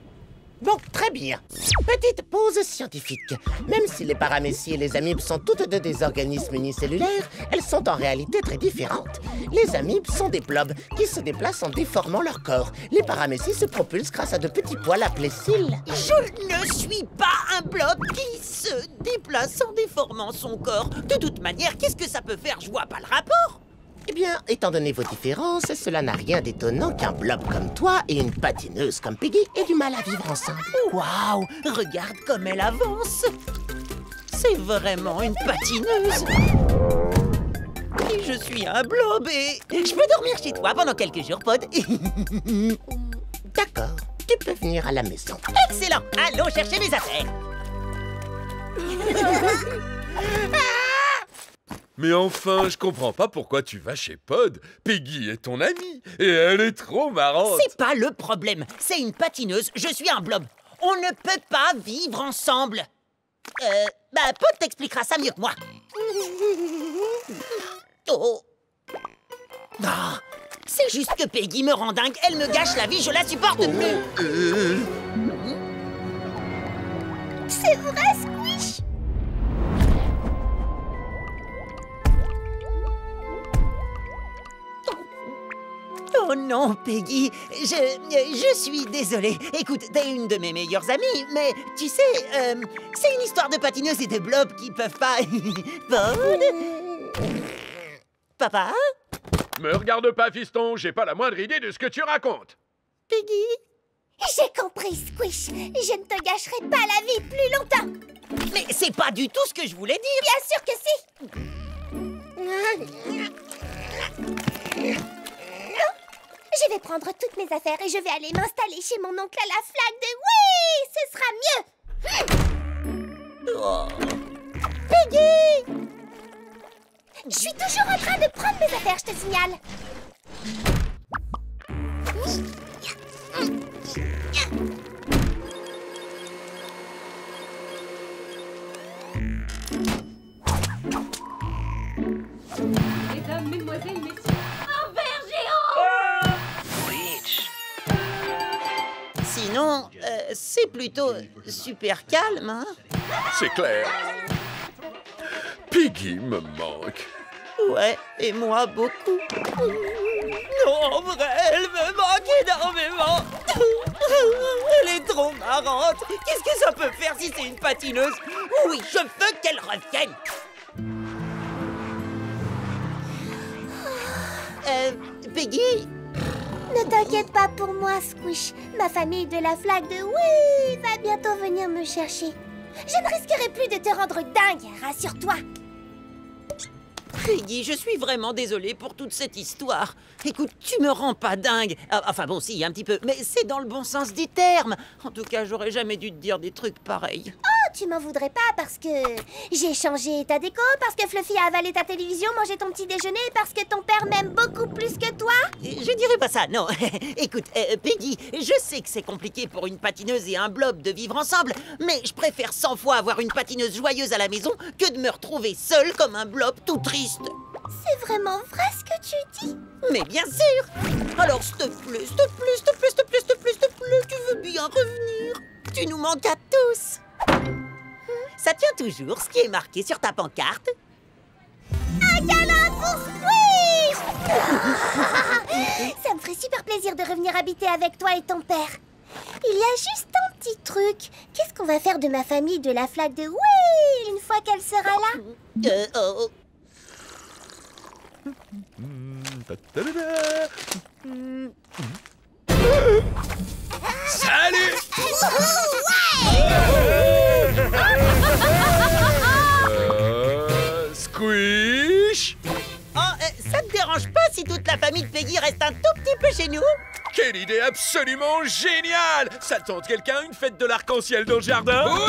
Bon, très bien. Petite pause scientifique. Même si les paramécies et les amibes sont toutes deux des organismes unicellulaires, elles sont en réalité très différentes. Les amibes sont des blobs qui se déplacent en déformant leur corps. Les paramécies se propulsent grâce à de petits poils appelés cils.
Je ne suis pas un blob qui se déplace en déformant son corps. De toute manière, qu'est-ce que ça peut faire? Je vois pas le rapport.
Eh bien, étant donné vos différences, cela n'a rien d'étonnant qu'un blob comme toi et une patineuse comme Peggy aient du mal à vivre ensemble.
Waouh! Regarde comme elle avance! C'est vraiment une patineuse! Et je suis un blob et... Je peux dormir chez toi pendant quelques jours, Pod.
D'accord, tu peux venir à la maison.
Excellent! Allons chercher mes affaires!
Mais enfin, je comprends pas pourquoi tu vas chez Pod. Peggy est ton amie et elle est trop marrante.
C'est pas le problème. C'est une patineuse, je suis un blob. On ne peut pas vivre ensemble. Pod t'expliquera ça mieux que moi. Oh. Ah, c'est juste que Peggy me rend dingue. Elle me gâche la vie, je la supporte plus.
C'est vrai, Squish.
Oh non, Peggy, je suis désolée. Écoute, t'es une de mes meilleures amies, mais tu sais, c'est une histoire de patineuses et de blobs qui peuvent pas... Pod? Papa?
Me regarde pas, fiston, j'ai pas la moindre idée de ce que tu racontes.
Peggy?
J'ai compris, Squish. Je ne te gâcherai pas la vie plus longtemps.
Mais c'est pas du tout ce que je voulais dire.
Bien sûr que si. Je vais prendre toutes mes affaires et je vais aller m'installer chez mon oncle à la flaque de... Oui, ce sera mieux. Peggy! Je suis toujours en train de prendre mes affaires, je te signale.
Mesdames, mesdemoiselles, messieurs, un ver géant!
Sinon, c'est plutôt super calme, hein?
C'est clair. Peggy me manque.
Ouais, et moi beaucoup. Non, en vrai, elle me manque énormément. Elle est trop marrante. Qu'est-ce que ça peut faire si c'est une patineuse? Oui, je veux qu'elle revienne. Peggy?
Ne t'inquiète pas pour moi, Squish. Ma famille de la flaque de Oui va bientôt venir me chercher. Je ne risquerai plus de te rendre dingue, rassure-toi.
Peggy, je suis vraiment désolée pour toute cette histoire. Écoute, tu me rends pas dingue. Enfin bon, si, un petit peu, mais c'est dans le bon sens du terme. En tout cas, j'aurais jamais dû te dire des trucs pareils.
Oh, tu m'en voudrais pas parce que j'ai changé ta déco, parce que Fluffy a avalé ta télévision, mangé ton petit déjeuner, parce que ton père m'aime beaucoup plus que toi?
Je dirais pas ça, non. Écoute, Peggy, je sais que c'est compliqué pour une patineuse et un blob de vivre ensemble, mais je préfère 100 fois avoir une patineuse joyeuse à la maison que de me retrouver seule comme un blob tout triste.
C'est vraiment vrai ce que tu dis?
Mais bien sûr. Alors, s'il te plaît, s'il te plaît, s'il te plaît, s'il te plaît, s'il te plaît, s'il te plaît, tu veux bien revenir? Tu nous manques à tous. Ça tient toujours ce qui est marqué sur ta pancarte?
Un câlin pour Squish! Ça me ferait super plaisir de revenir habiter avec toi et ton père. Il y a juste un petit truc. Qu'est-ce qu'on va faire de ma famille de la flaque de Oui une fois qu'elle sera là?
Salut! Squish?
Ça te dérange pas si toute la famille de Peggy reste un tout petit peu chez nous?
Quelle idée absolument géniale! Ça tente quelqu'un une fête de l'arc-en-ciel dans le jardin? Oui!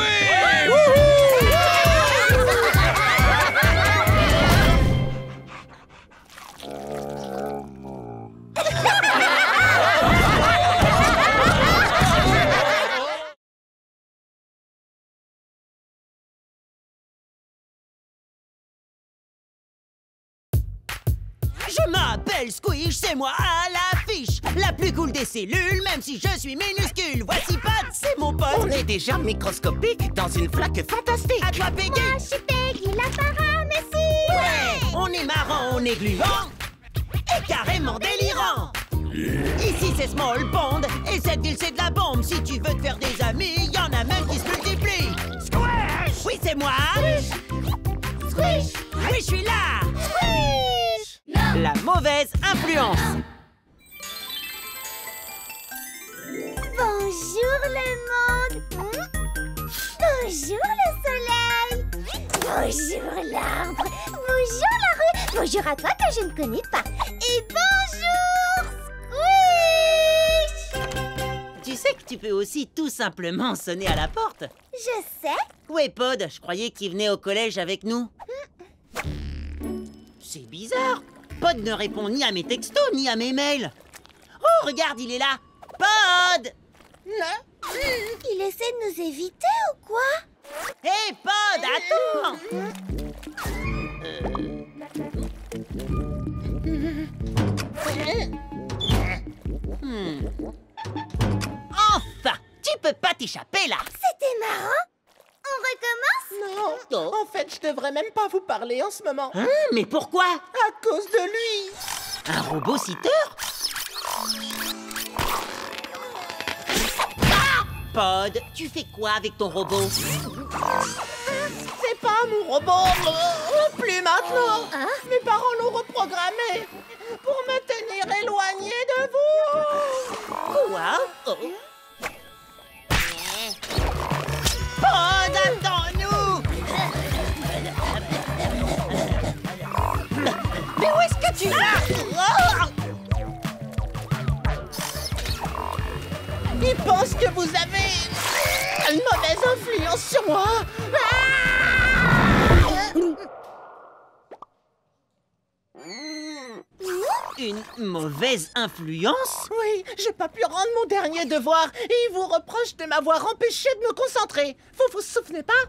Je m'appelle Squish, c'est moi à l'affiche. La plus cool des cellules, même si je suis minuscule. Voici Pod, c'est mon pote.
On est déjà microscopique dans une flaque fantastique.
À toi, Peggy.
Moi, je suis Peggy, la paramécie.
Ouais. On est marrant, on est gluant et carrément délirant. Ici, c'est Small Pond et cette ville, c'est de la bombe. Si tu veux te faire des amis, y en a même qui se multiplient. Squish! Oui, c'est moi.
Squish!
Oui, je suis là.
Squish!
La mauvaise influence.
Bonjour le monde. Bonjour le soleil. Bonjour l'arbre. Bonjour la rue. Bonjour à toi que je ne connais pas. Et bonjour Squish.
Tu sais que tu peux aussi tout simplement sonner à la porte.
Je sais.
Où est Pod? Je croyais qu'il venait au collège avec nous. C'est bizarre. Pod ne répond ni à mes textos, ni à mes mails. Oh, regarde, il est là. Pod!
Il essaie de nous éviter ou quoi?
Hé, Pod, attends! Enfin! Tu peux pas t'échapper, là!
C'était marrant. On recommence?
Non, en fait, je devrais même pas vous parler en ce moment.
Hein? Mais pourquoi?
À cause de lui.
Un robot sitter? Pod, tu fais quoi avec ton robot?
C'est pas mon robot. Plus maintenant. Mes parents l'ont reprogrammé pour me tenir éloigné de vous.
Quoi? Oh. Pod, attends-nous! Mais où est-ce que tu vas?
Il pense que vous avez une mauvaise influence sur moi.
Une mauvaise influence?
Oui, j'ai pas pu rendre mon dernier devoir et il vous reproche de m'avoir empêché de me concentrer. Vous vous souvenez pas?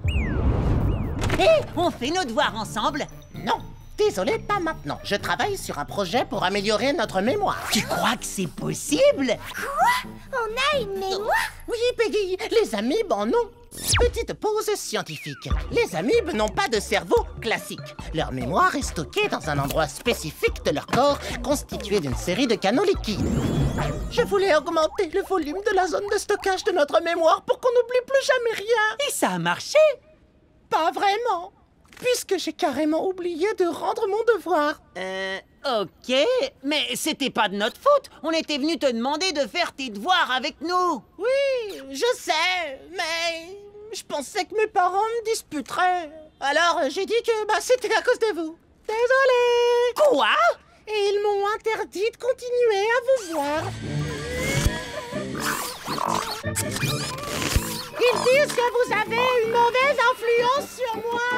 Hé, on fait nos devoirs ensemble?
Non, désolé, pas maintenant. Je travaille sur un projet pour améliorer notre mémoire.
Tu crois que c'est possible?
Quoi? On a une mémoire?
Oui, Peggy, les amibes en ont. Petite pause scientifique. Les amibes n'ont pas de cerveau classique. Leur mémoire est stockée dans un endroit spécifique de leur corps, constitué d'une série de canaux liquides. Je voulais augmenter le volume de la zone de stockage de notre mémoire pour qu'on n'oublie plus jamais rien.
Et ça a marché?
Pas vraiment, puisque j'ai carrément oublié de rendre mon devoir.
Ok, mais c'était pas de notre faute. On était venu te demander de faire tes devoirs avec nous.
Oui, je sais, mais je pensais que mes parents me disputeraient. Alors j'ai dit que c'était à cause de vous. Désolée.
Quoi?
Et ils m'ont interdit de continuer à vous voir. Ils disent que vous avez une mauvaise influence sur moi.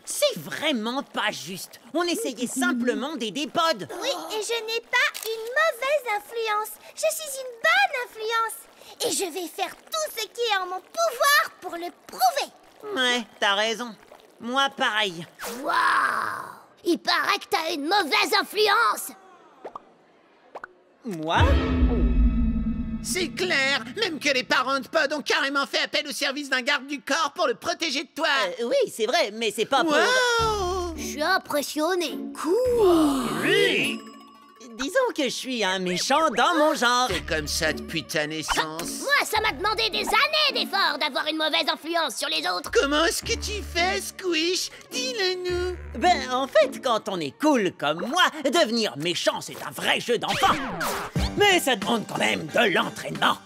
C'est vraiment pas juste. On essayait simplement d'aider Pod.
Oui, et je n'ai pas une mauvaise influence. Je suis une bonne influence. Et je vais faire tout ce qui est en mon pouvoir pour le prouver.
Ouais, t'as raison. Moi, pareil.
Waouh! Il paraît que t'as une mauvaise influence.
Moi?
C'est clair, même que les parents de Pod ont carrément fait appel au service d'un garde du corps pour le protéger de toi.
Oui, c'est vrai, mais c'est pas pour...
Wow!
Je suis impressionnée. Cool.
Oui.
Disons que je suis un méchant dans mon genre.
C'est comme ça depuis ta naissance.
Moi, ça m'a demandé des années d'efforts d'avoir une mauvaise influence sur les autres.
Comment est-ce que tu fais, Squish? Dis-le-nous.
Ben, en fait, quand on est cool comme moi, devenir méchant, c'est un vrai jeu d'enfant. Mais ça demande quand même de l'entraînement.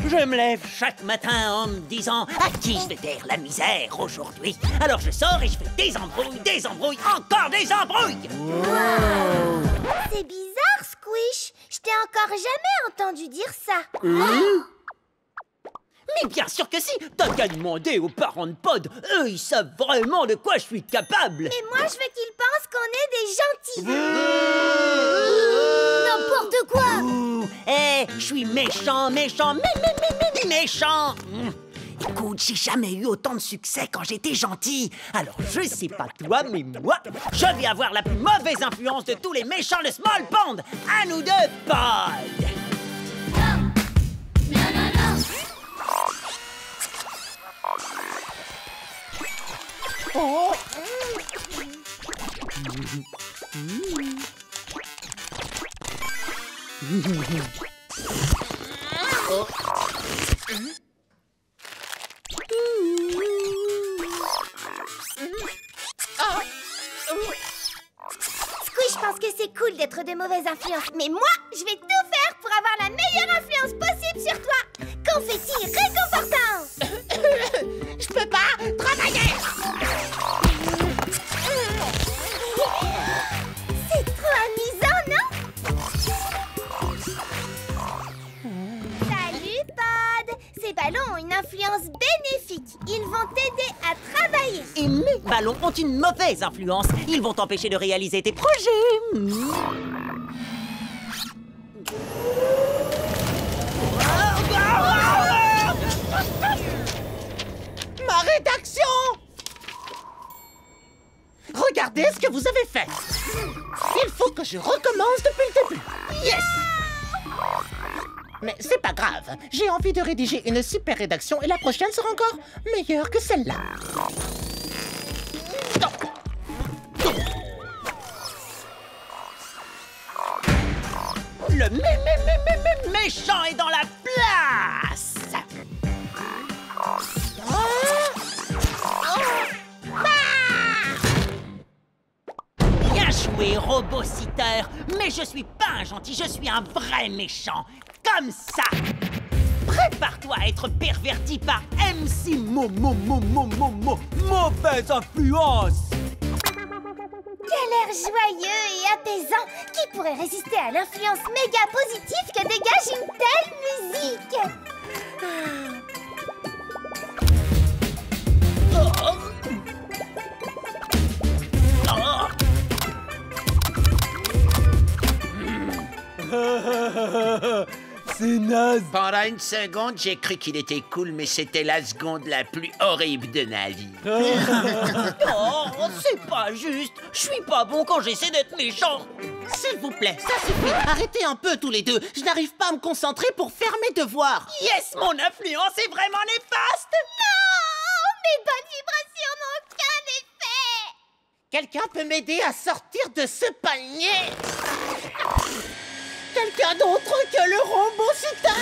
Je me lève chaque matin en me disant à qui je vais faire la misère aujourd'hui. Alors je sors et je fais des embrouilles, encore des embrouilles.
C'est bizarre, Squish. Je t'ai encore jamais entendu dire ça.
Mais bien sûr que si. T'as qu'à demander aux parents de Pod. Eux, ils savent vraiment de quoi je suis capable.
Mais moi, je veux qu'ils pensent qu'on est des gentils. N'importe quoi.
Je suis méchant. Écoute, j'ai jamais eu autant de succès quand j'étais gentil. Alors, je sais pas toi, mais moi, je vais avoir la plus mauvaise influence de tous les méchants de Small Pond. À nous deux, Pod.
Oh.
c'est cool d'être de mauvaise influence, mais moi, je vais tout faire pour avoir la meilleure influence possible sur toi. Confetti réconfortant.
Je peux pas travailler.
C'est trop amusant, non? Salut, Pod. Ces ballons ont une influence bénéfique. Ils vont t'aider à travailler.
Et mes ballons ont une mauvaise influence. Ils vont t'empêcher de réaliser tes projets.
Ma rédaction! Regardez ce que vous avez fait. Il faut que je recommence depuis le début. Yes! Mais c'est pas grave. J'ai envie de rédiger une super rédaction et la prochaine sera encore meilleure que celle-là.
Le méchant est dans la place. Bien joué, Robociteur. Mais je suis pas un gentil, je suis un vrai méchant. Comme ça. Prépare-toi à être perverti par MC mauvaise influence.
Quel air joyeux et apaisant. Qui pourrait résister à l'influence méga positive que dégage une telle musique?
C'est naze. Pendant une seconde, j'ai cru qu'il était cool, mais c'était la seconde la plus horrible de ma vie.
Oh, c'est pas juste. Je suis pas bon quand j'essaie d'être méchant.
S'il vous plaît, ça suffit. Arrêtez un peu tous les deux. Je n'arrive pas à me concentrer pour faire mes devoirs.
Yes, mon influence est vraiment néfaste.
Non, mes bonnes vibrations n'ont aucun effet.
Quelqu'un peut m'aider à sortir de ce panier? Quelqu'un d'autre que le Robociteur?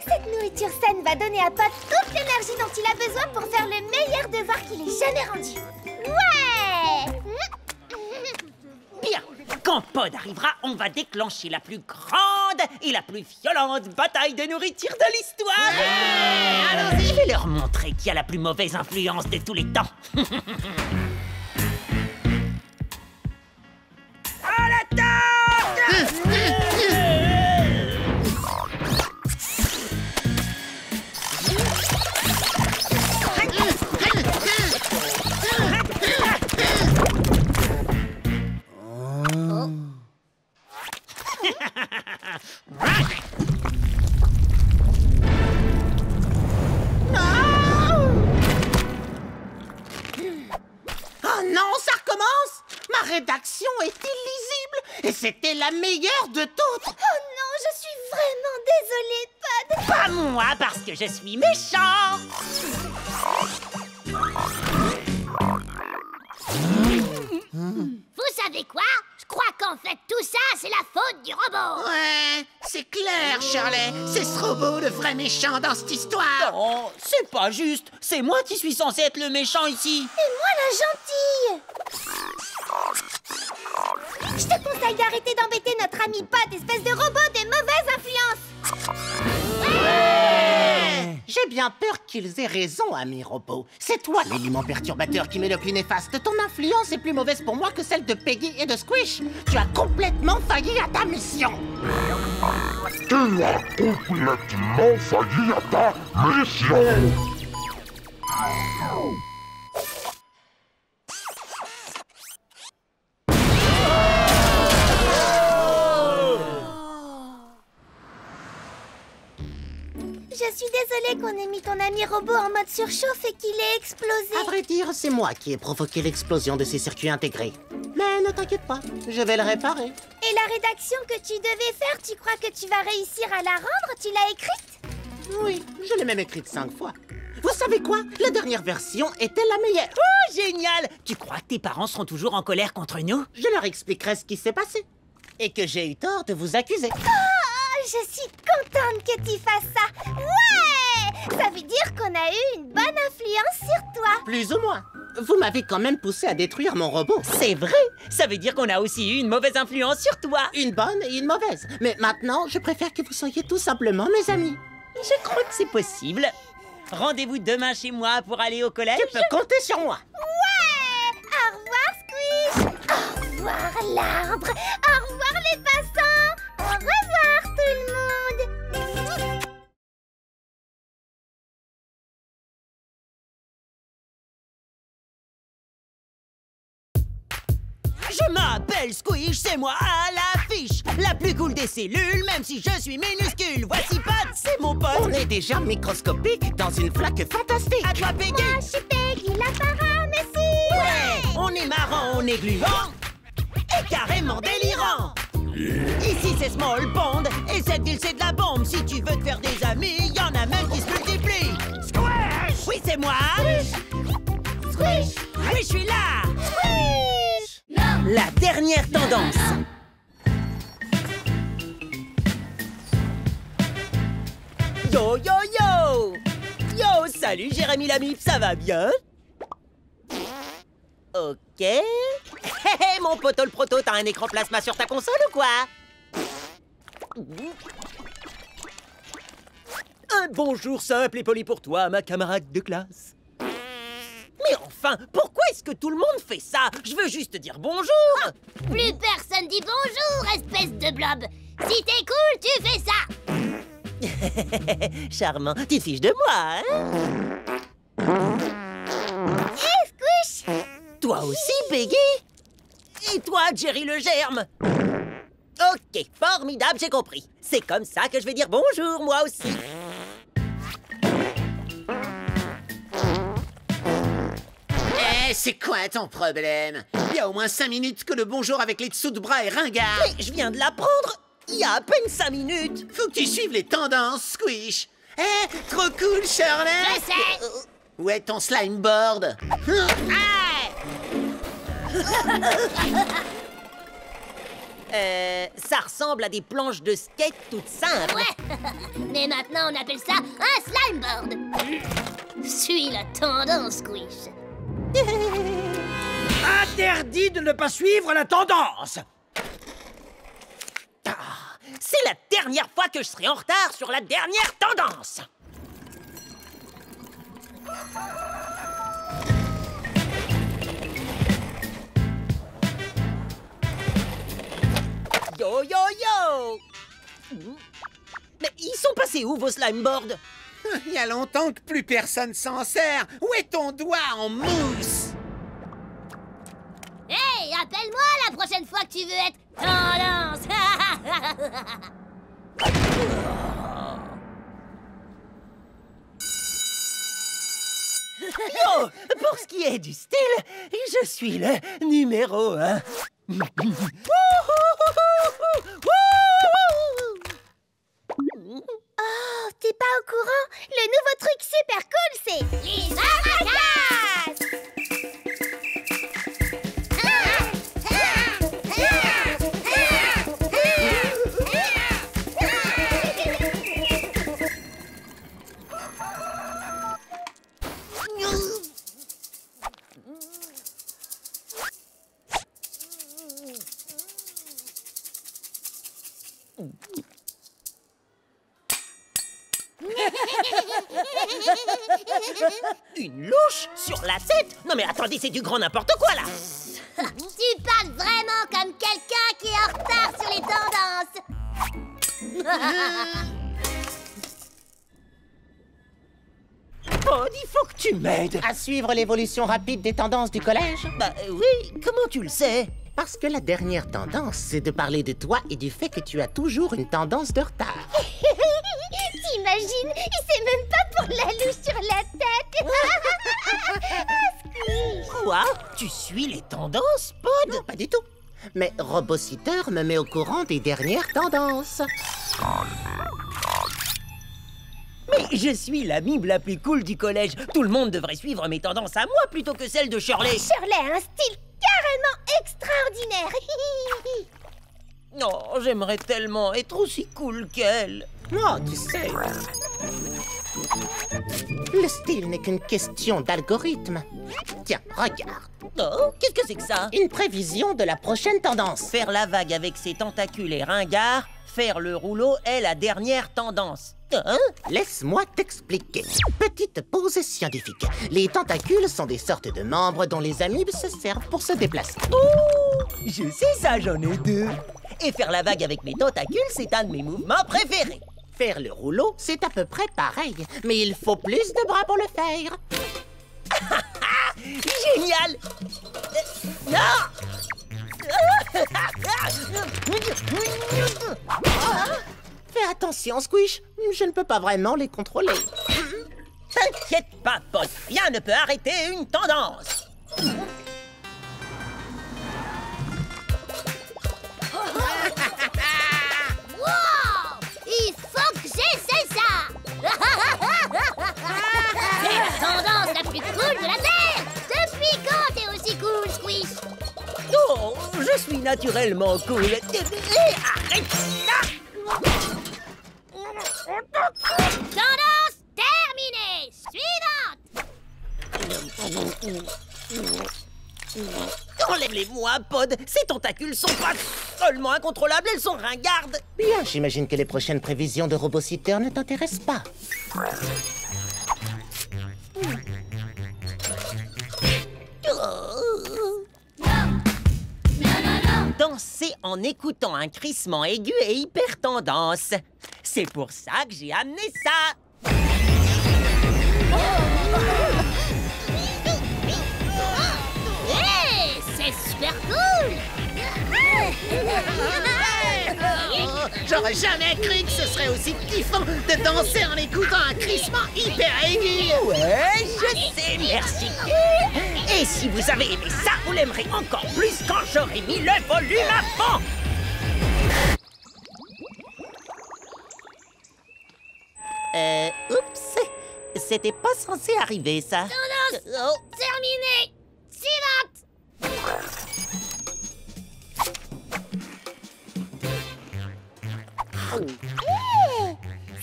Cette nourriture saine va donner à Pod toute l'énergie dont il a besoin pour faire le meilleur devoir qu'il ait jamais rendu. Ouais!
Bien. Quand Pod arrivera, on va déclencher la plus grande et la plus violente bataille de nourriture de l'histoire. Allons-y. Je vais leur montrer qui a la plus mauvaise influence de tous les temps. À l'attaque!
Oh non, ça recommence! Ma rédaction est illisible et c'était la meilleure de toutes!
Oh non, je suis vraiment désolée, Pod!
Pas moi, parce que je suis méchant!
Vous savez quoi? Je crois qu'en fait tout ça, c'est la faute du robot.
Ouais, c'est clair, Shirley. C'est ce robot le vrai méchant dans cette histoire.
Non, c'est pas juste. C'est moi qui suis censé être le méchant ici.
Et moi la gentille. Je te conseille d'arrêter d'embêter notre ami Pod, espèce de robot de mauvaise influence.
Ouais! J'ai bien peur qu'ils aient raison, ami robot. C'est toi l'élément perturbateur qui m'est le plus néfaste. Ton influence est plus mauvaise pour moi que celle de Peggy et de Squish. Tu as complètement failli à ta mission.
Tu as complètement failli à ta mission.
Je suis désolée qu'on ait mis ton ami robot en mode surchauffe et qu'il ait explosé.
À vrai dire, c'est moi qui ai provoqué l'explosion de ces circuits intégrés. Mais ne t'inquiète pas, je vais le réparer.
Et la rédaction que tu devais faire, tu crois que tu vas réussir à la rendre? Tu l'as écrite?
Oui, je l'ai même écrite 5 fois. Vous savez quoi? La dernière version était la meilleure.
Oh, génial! Tu crois que tes parents seront toujours en colère contre nous?
Je leur expliquerai ce qui s'est passé. Et que j'ai eu tort de vous accuser.
Oh, je suis contente que tu fasses ça. Ouais! Ça veut dire qu'on a eu une bonne influence sur toi.
Plus ou moins. vous m'avez quand même poussé à détruire mon robot.
C'est vrai. Ça veut dire qu'on a aussi eu une mauvaise influence sur toi.
Une bonne et une mauvaise. Mais maintenant, je préfère que vous soyez tout simplement mes amis.
Je crois que c'est possible. Rendez-vous demain chez moi pour aller au collège.
Tu peux compter sur moi.
Ouais! Au revoir, Squish! Au revoir, l'arbre! Au revoir, les passants! Au revoir, tout le monde!
Je m'appelle Squish, c'est moi à l'affiche. La plus cool des cellules, même si je suis minuscule. Voici Pat, c'est mon pote.
On est déjà microscopique dans une flaque fantastique.
À toi, Peggy.
Moi, je suis Peggy, la paramécie!
Ouais! On est marrant, on est gluant et carrément délirant. Ici, c'est Small Pond et cette ville, c'est de la bombe. Si tu veux te faire des amis, y en a même qui se multiplient. Squish! Oui, c'est moi.
Squish!
Oui, je suis là.
Squish!
La dernière tendance. Yo, yo, yo! Yo, salut Jérémy Lamip, ça va bien? Ok. Hé hé, mon poteau le proto, t'as un écran plasma sur ta console ou quoi? Un bonjour simple et poli pour toi, ma camarade de classe. Mais enfin, pourquoi est-ce que tout le monde fait ça? Je veux juste dire bonjour.
Plus personne dit bonjour, espèce de blob. Si t'es cool, tu fais ça.
Charmant, tu te fiches de moi, hein?
Hey, Squish!
Toi aussi, Peggy? Et toi, Jerry le germe? Ok, formidable, j'ai compris. C'est comme ça que je vais dire bonjour, moi aussi.
Eh, c'est quoi ton problème? Il y a au moins 5 minutes que le bonjour avec les dessous de bras est ringard.
Mais je viens de l'apprendre il y a à peine 5 minutes.
Faut que tu suives les tendances, Squish. Eh, trop cool, Shirley.
Je sais.
Où est ton slime board?
Ça ressemble à des planches de skate toutes simples.
Ouais. Mais maintenant, on appelle ça un slime board. Suis la tendance, Squish.
Interdit de ne pas suivre la tendance.
C'est la dernière fois que je serai en retard sur la dernière tendance. Yo, yo, yo! Mais ils sont passés où, vos slime boards?
Il y a longtemps que plus personne s'en sert. Où est ton doigt en mousse?
Hey, appelle-moi la prochaine fois que tu veux être tendance.
Yo, pour ce qui est du style, je suis le numéro 1.
Oh, t'es pas au courant? Le nouveau truc super cool, c'est les maracas!
Une louche sur la tête? Non mais attendez, c'est du grand n'importe quoi là.
Tu parles vraiment comme quelqu'un qui est en retard sur les tendances.
Pod, il faut que tu m'aides.
À suivre l'évolution rapide des tendances du collège?
Bah oui, comment tu le sais?
Parce que la dernière tendance, c'est de parler de toi et du fait que tu as toujours une tendance de retard.
T'imagines? Il sait même pas pour la louche sur la tête.
Quoi? Tu suis les tendances, Pod?
Non, pas du tout. Mais Robociteur me met au courant des dernières tendances.
Mais je suis la mime la plus cool du collège. Tout le monde devrait suivre mes tendances à moi plutôt que celles de Shirley.
Shirley a un style carrément extraordinaire.
Oh, j'aimerais tellement être aussi cool qu'elle.
Oh, tu sais, Le style n'est qu'une question d'algorithme. Tiens, regarde.
Oh, qu'est-ce que c'est que ça?
Une prévision de la prochaine tendance.
Faire la vague avec ses tentacules et ringards, faire le rouleau est la dernière tendance. Hein?
Laisse-moi t'expliquer. Petite pause scientifique. Les tentacules sont des sortes de membres dont les amibes se servent pour se déplacer.
Oh, je sais ça, j'en ai 2. Et faire la vague avec mes tentacules, c'est un de mes mouvements préférés.
Faire le rouleau, c'est à peu près pareil, mais il faut plus de bras pour le faire.
Génial!
Fais attention, Squish. Je ne peux pas vraiment les contrôler.
T'inquiète pas, pote. Rien ne peut arrêter une tendance.
Wow! Il faut que j'essaie ça! C'est la tendance la plus cool de la Terre! Depuis quand t'es aussi cool, Squish?
Oh, je suis naturellement cool. Arrête ça!
Tendance terminée! Suivante!
Enlève-les-moi, Pod. Ces tentacules sont pas seulement incontrôlables, elles sont ringardes.
Bien, j'imagine que les prochaines prévisions de Robositeur ne t'intéressent pas.
Danser en écoutant un crissement aigu et hyper tendance. C'est pour ça que j'ai amené ça.
Hey, c'est super cool!
J'aurais jamais cru que ce serait aussi kiffant de danser en écoutant un crissement hyper aigu.
Ouais, je sais, merci. Et si vous avez aimé ça, vous l'aimerez encore plus quand j'aurai mis le volume à fond. Oups, c'était pas censé arriver, ça.
Tendance terminée! Suivante!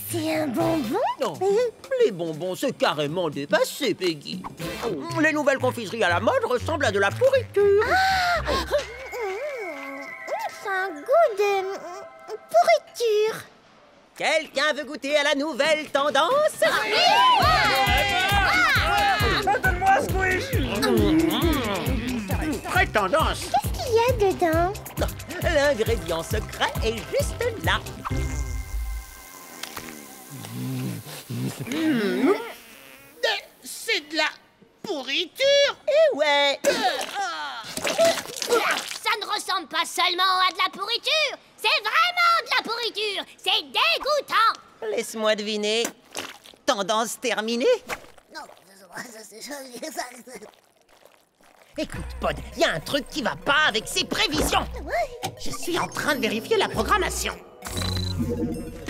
C'est un bonbon?
Non, les bonbons, c'est carrément dépassé, Peggy. Les nouvelles confiseries à la mode ressemblent à de la pourriture.
C'est un goût de pourriture.
Quelqu'un veut goûter à la nouvelle tendance?
Donne-moi, Squish!
Très tendance.
Qu'est-ce qu'il y a dedans?
L'ingrédient secret est juste là.
C'est de la pourriture.
Eh ouais.
Ça ne ressemble pas seulement à de la pourriture, c'est vraiment de la pourriture. C'est dégoûtant.
Laisse-moi deviner. Tendance terminée?
Non,
Écoute, Pod, il y a un truc qui va pas avec ces prévisions.
Je suis en train de vérifier la programmation.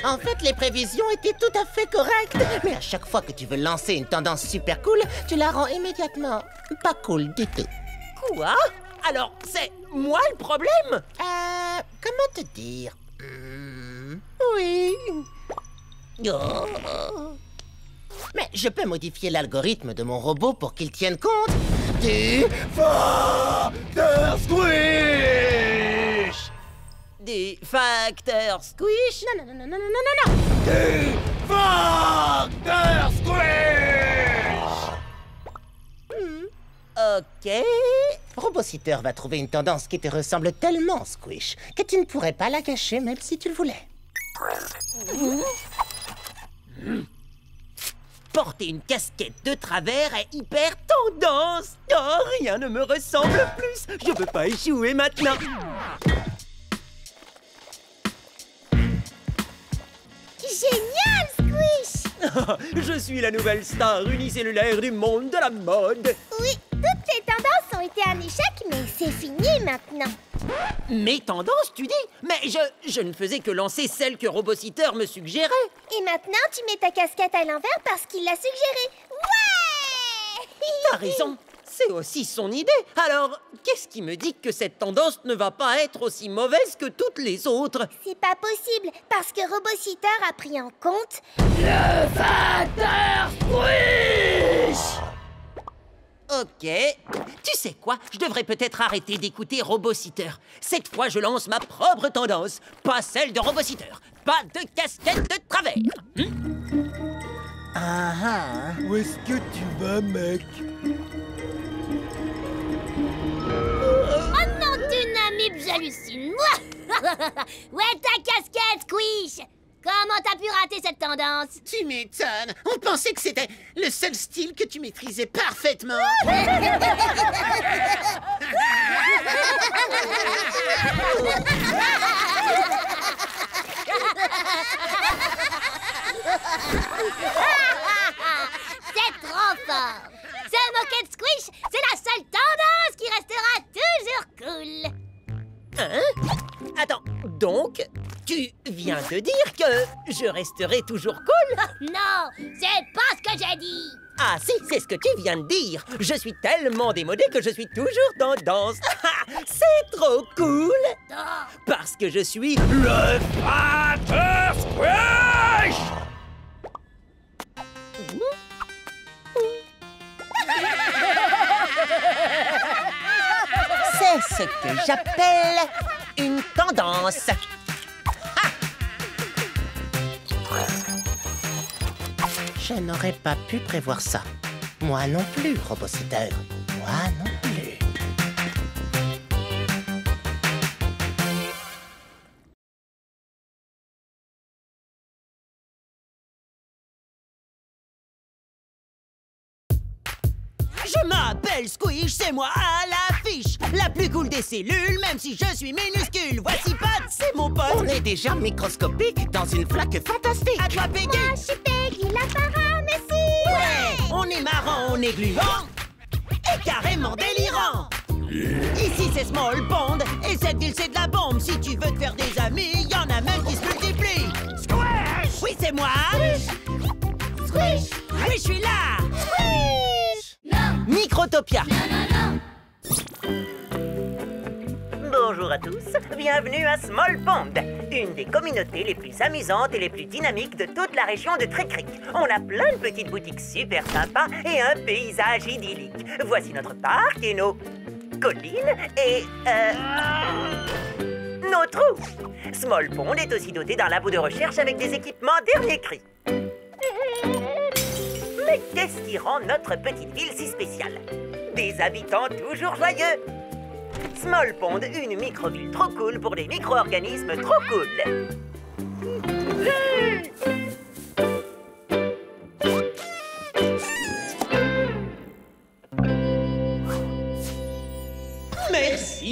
En fait, les prévisions étaient tout à fait correctes. Mais à chaque fois que tu veux lancer une tendance super cool, tu la rends immédiatement pas cool du tout.
Quoi? Alors, c'est moi le problème?
Comment te dire? Oui.
Oh.
Mais je peux modifier l'algorithme de mon robot pour qu'il tienne compte du facteur squish.
Des facteurs squish?
Non, non, non, non, non, non, non, non. Du facteur squish.
Ok.
Robositter va trouver une tendance qui te ressemble tellement, Squish, que tu ne pourrais pas la cacher même si tu le voulais.
Porter une casquette de travers est hyper tendance. Oh, rien ne me ressemble plus. Je peux pas échouer maintenant.
Génial, Squish!
Je suis la nouvelle star unicellulaire du monde de la mode.
Oui, toutes tes tendances ont été un échec, mais c'est fini maintenant.
Mes tendances, tu dis? Mais je ne faisais que lancer celle que Robositter me suggérait.
Et maintenant, tu mets ta casquette à l'envers parce qu'il l'a suggéré. Ouais!
T'as raison. C'est aussi son idée. Alors, qu'est-ce qui me dit que cette tendance ne va pas être aussi mauvaise que toutes les autres?
C'est pas possible, parce que Robo-Sitter a pris en compte...
Le facteur Squish! Ok. Tu sais quoi? Je devrais peut-être arrêter d'écouter Robo-Sitter. Cette fois, je lance ma propre tendance, pas celle de Robo-Sitter. Pas de casquette de travers.
Où est-ce que tu vas, mec?
Oh non, dynamite, j'hallucine. Où est ta casquette, Squish? Comment t'as pu rater cette tendance?
Tu m'étonnes. On pensait que c'était le seul style que tu maîtrisais parfaitement.
C'est trop fort. Se moquer de Squish, c'est la seule tendance qui restera toujours cool.
Hein? Attends, donc, tu viens de dire que je resterai toujours cool?
Non, c'est pas ce que j'ai dit.
Ah si, c'est ce que tu viens de dire. Je suis tellement démodé que je suis toujours tendance. C'est trop cool. Parce que je suis le facteur Squish. C'est ce que j'appelle une tendance.
Je n'aurais pas pu prévoir ça. Moi non plus, Robo-Sitter. Moi non plus.
Je m'appelle Squish, c'est moi à l'affiche. La plus cool des cellules, même si je suis minuscule. Voici Pat, c'est mon pote.
On est déjà microscopique dans une flaque fantastique.
À toi, Peggy.
Moi, je suis Peggy, la paramécie.
Ouais, on est marrant, on est gluant et carrément délirant. Ici, c'est Small Pond et cette ville, c'est de la bombe. Si tu veux te faire des amis, y en a même qui se multiplient. Squish! Oui, c'est moi.
Squish! Squish!
Oui, je suis là.
Squish!
Non.
Microtopia.
Bonjour à tous, bienvenue à Small Pond, une des communautés les plus amusantes et les plus dynamiques de toute la région de Trick-Crick. On a plein de petites boutiques super sympas et un paysage idyllique. Voici notre parc et nos collines et nos trous. Small Pond est aussi doté d'un labo de recherche avec des équipements dernier cri. Mais qu'est-ce qui rend notre petite ville si spéciale? Des habitants toujours joyeux. Small Pond, une micro-ville trop cool pour des micro-organismes trop cool.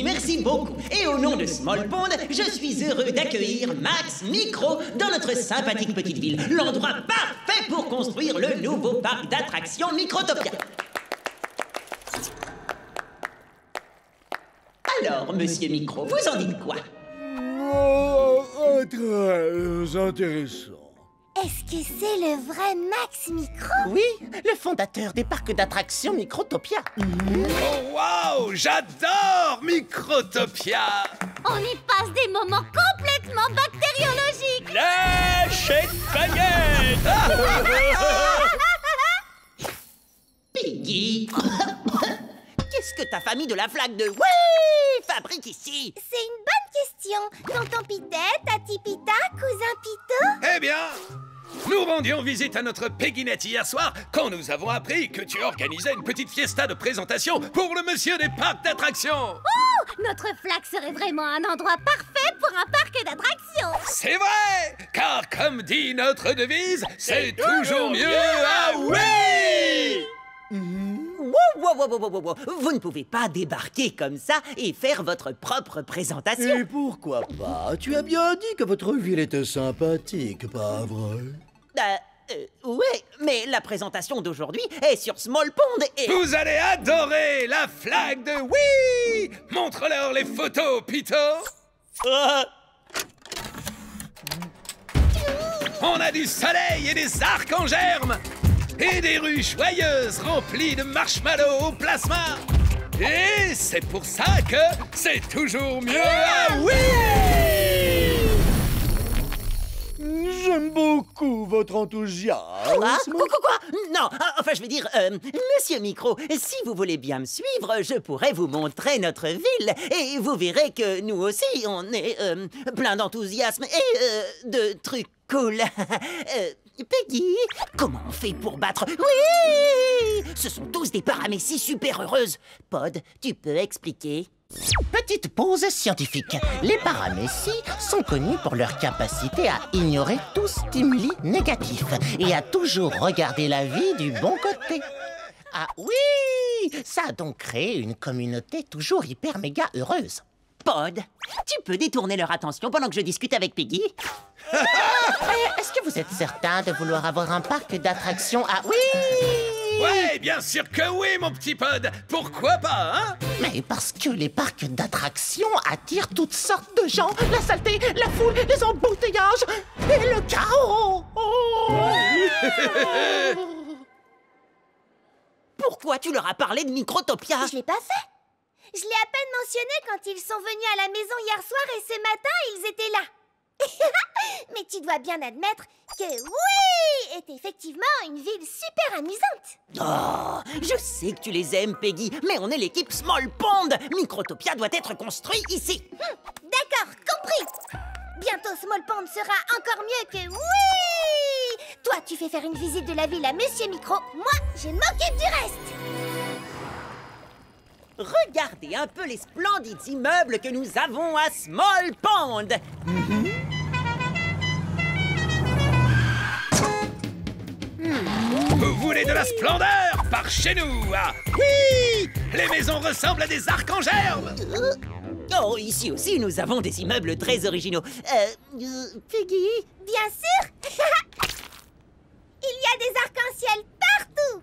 Merci beaucoup. Et au nom de Small Pond, je suis heureux d'accueillir Max Micro dans notre sympathique petite ville. L'endroit parfait pour construire le nouveau parc d'attractions Microtopia. Alors, monsieur Micro, vous en dites quoi?
Très intéressant.
Est-ce que c'est le vrai Max Micro?
Oui, le fondateur des parcs d'attractions Microtopia.
Oh, waouh, j'adore Microtopia.
On y passe des moments complètement bactériologiques.
Lâchez de paillettes.
Piggy, qu'est-ce que ta famille de la flaque de oui fabrique ici?
C'est une bonne question. Tonton Pitet, Tati Pita, cousin Pito?
Eh bien, nous rendions visite à notre Pegginette hier soir quand nous avons appris que tu organisais une petite fiesta de présentation pour le monsieur des parcs d'attractions.
Oh, notre flaque serait vraiment un endroit parfait pour un parc d'attractions.
C'est vrai, car comme dit notre devise, c'est toujours mieux à oui.
Wow. Vous ne pouvez pas débarquer comme ça et faire votre propre présentation.
Et pourquoi pas? Tu as bien dit que votre ville était sympathique, pas vrai?
Ouais, mais la présentation d'aujourd'hui est sur Small Pond et...
Vous allez adorer la flaque de oui. Montre-leur les photos, Pito. On a du soleil et des arcs en germe. et des rues joyeuses remplies de marshmallows au plasma. Et c'est pour ça que c'est toujours mieux à oui!
J'aime beaucoup votre enthousiasme.
Quoi? Non, enfin je veux dire, Monsieur Micro, si vous voulez bien me suivre, je pourrais vous montrer notre ville et vous verrez que nous aussi, on est plein d'enthousiasme et de trucs cool. Peggy, comment on fait pour battre... Oui! Ce sont tous des paramécies super heureuses. Pod, tu peux expliquer?
Petite pause scientifique. Les paramécies sont connus pour leur capacité à ignorer tout stimuli négatif et à toujours regarder la vie du bon côté. Ah oui! Ça a donc créé une communauté toujours hyper méga heureuse.
Pod, tu peux détourner leur attention pendant que je discute avec Peggy?
Est-ce que vous êtes certain de vouloir avoir un parc d'attractions à... Oui!
Ouais, bien sûr que oui, mon petit Pod. Pourquoi pas, hein?
Mais parce que les parcs d'attractions attirent toutes sortes de gens. La saleté, la foule, les embouteillages et le chaos.
Pourquoi tu leur as parlé de Microtopia?
Je l'ai pas fait. Je l'ai à peine mentionné quand ils sont venus à la maison hier soir et ce matin, ils étaient là. Mais tu dois bien admettre que oui, est effectivement une ville super amusante.
Oh, je sais que tu les aimes, Peggy, mais on est l'équipe Small Pond. Microtopia doit être construit ici.
D'accord, compris. Bientôt Small Pond sera encore mieux que oui. Toi, tu fais faire une visite de la ville à Monsieur Micro. Moi, je m'occupe du reste.
Regardez un peu les splendides immeubles que nous avons à Small Pond.
Vous voulez de la splendeur? Par chez nous, ah oui! Les maisons ressemblent à des arcs en gerbe.
Oh, ici aussi, nous avons des immeubles très originaux. Peggy?
Bien sûr. Il y a des arcs-en-ciel partout.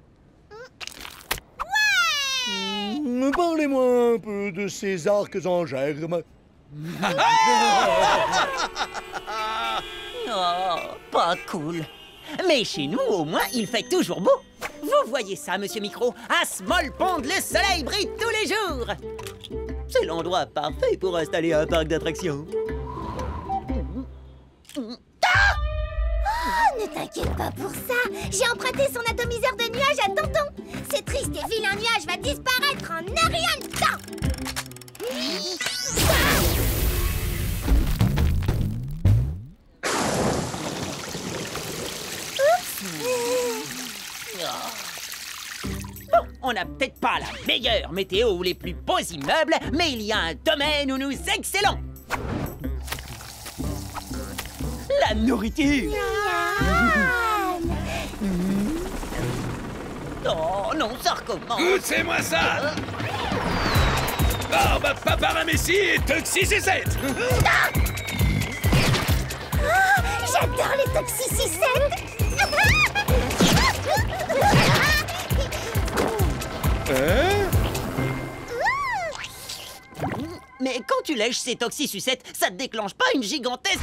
Ouais!
Parlez-moi un peu de ces arcs en germe.
Oh, pas cool. Mais chez nous, au moins, il fait toujours beau. Vous voyez ça, Monsieur Micro? À Small Pond, le soleil brille tous les jours. C'est l'endroit parfait pour installer un parc d'attractions.
Oh, ne t'inquiète pas pour ça. J'ai emprunté son atomiseur de nuages à Tonton. Ce triste et vilain nuage va disparaître en un rien de temps.
Bon, on n'a peut-être pas la meilleure météo ou les plus beaux immeubles, mais il y a un domaine où nous excellons. La nourriture. Oh non, ça recommence.
Goûtez-moi ça. Oh, bah, Paparamécie et Toxicicette.
J'adore les toxicicettes.
Mais quand tu lèches ces toxisucettes, ça te déclenche pas une gigantesque...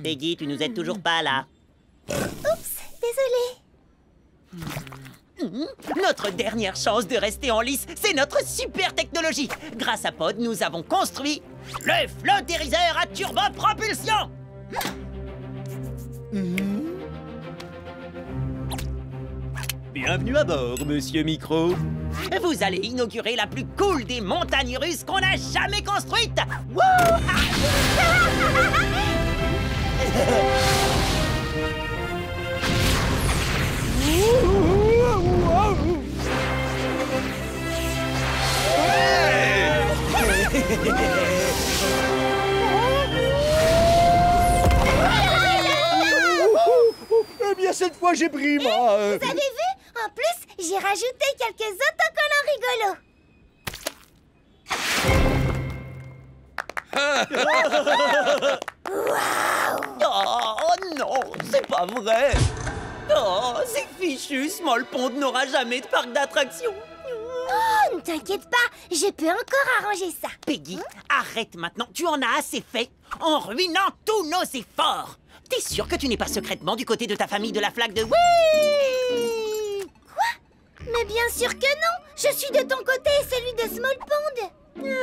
Peggy, tu nous aides toujours pas là.
Oups, désolée.
Notre dernière chance de rester en lice, c'est notre super technologie. Grâce à Pod, nous avons construit le flottériseur à turbopropulsion. Bienvenue à bord, Monsieur Micro. Vous allez inaugurer la plus cool des montagnes russes qu'on a jamais construite. Wouh!
Eh bien, cette fois, j'ai pris ma...
Vous avez vu? En plus, j'ai rajouté quelques autocollants rigolos.
Oh non, c'est pas vrai. Oh, c'est fichu, Small Pond n'aura jamais de parc d'attractions.
Oh Oh, ne t'inquiète pas, je peux encore arranger ça.
Peggy, arrête maintenant, tu en as assez fait en ruinant tous nos efforts. T'es sûre que tu n'es pas secrètement du côté de ta famille de la flaque de oui?
Quoi? Mais bien sûr que non. Je suis de ton côté, celui de Small Pond.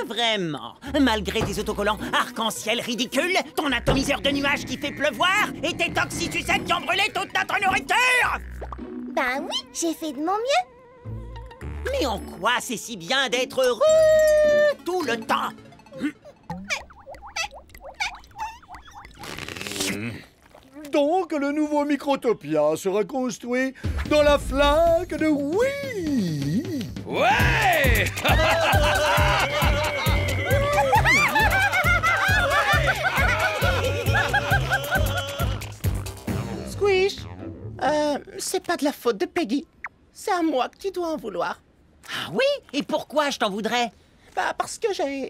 Vraiment? Malgré tes autocollants arc-en-ciel ridicules, ton atomiseur de nuages qui fait pleuvoir et tes toxisucettes qui ont brûlé toute notre nourriture?
Ben oui, j'ai fait de mon mieux.
Mais en quoi c'est si bien d'être heureux tout le temps?
Donc, le nouveau Microtopia sera construit dans la flaque de oui.
Ouais!
Squish, c'est pas de la faute de Peggy. C'est à moi que tu dois en vouloir.
Ah oui? Et pourquoi je t'en voudrais?
Bah, parce que j'ai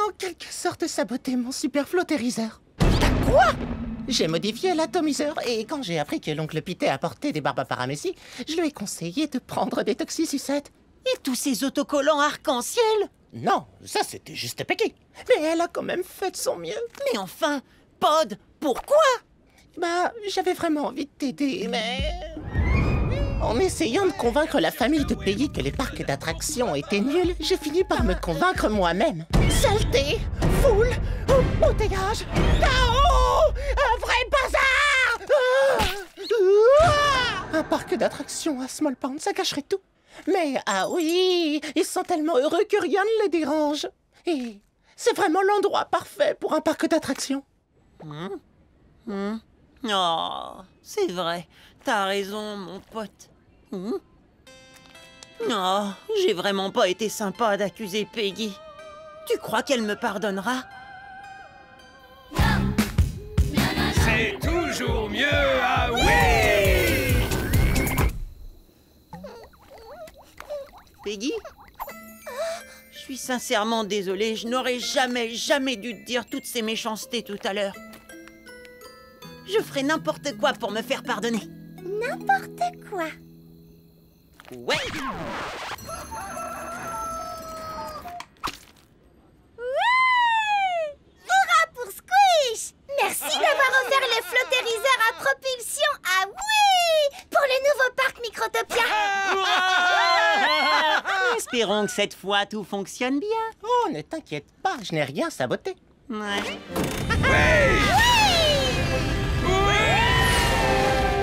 en quelque sorte saboté mon super flottériseur. Quoi? J'ai modifié l'atomiseur et quand j'ai appris que l'oncle Pité apportait des barbaparamécies, je lui ai conseillé de prendre des toxisucettes.
Et tous ces autocollants arc-en-ciel?
Non, ça c'était juste Peggy. Mais elle a quand même fait de son mieux.
Mais enfin, Pod, pourquoi?
Bah, j'avais vraiment envie de t'aider, mais... En essayant de convaincre la famille de Peggy que les parcs d'attractions étaient nuls, j'ai fini par me convaincre moi-même. Saleté, foule, embouteillage, chaos, un vrai bazar! Un parc d'attractions à Small Pond, ça cacherait tout. Mais ah oui, ils sont tellement heureux que rien ne les dérange. Et c'est vraiment l'endroit parfait pour un parc d'attractions.
Oh, c'est vrai. T'as raison, mon pote. Oh, j'ai vraiment pas été sympa d'accuser Peggy. Tu crois qu'elle me pardonnera?
C'est toujours mieux à oui!
Peggy? Je suis sincèrement désolée, je n'aurais jamais dû te dire toutes ces méchancetés tout à l'heure. Je ferai n'importe quoi pour me faire pardonner.
N'importe quoi.
Ouais.
Hurrah pour Squish! Merci d'avoir offert le flottériseur à propulsion à oui! Pour le nouveau parc Microtopia.
Espérons que cette fois tout fonctionne bien.
Oh, ne t'inquiète pas, je n'ai rien saboté.
Ouais.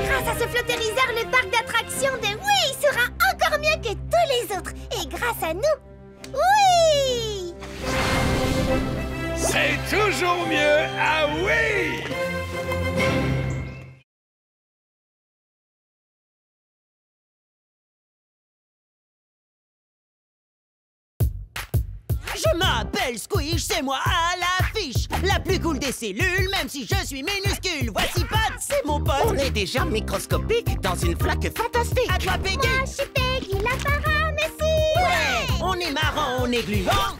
Grâce à ce flottériseur, le parc d'attractions de oui sera encore mieux que tous les autres. Et grâce à nous, oui!
C'est toujours mieux à oui!
Je m'appelle Squish, c'est moi à l'affiche. La plus cool des cellules, même si je suis minuscule. Voici Pat, c'est mon pote.
On est déjà microscopique dans une flaque fantastique.
À toi, Peggy.
Moi, je suis Peggy la paramécie.
Ouais! On est marrant, on est gluant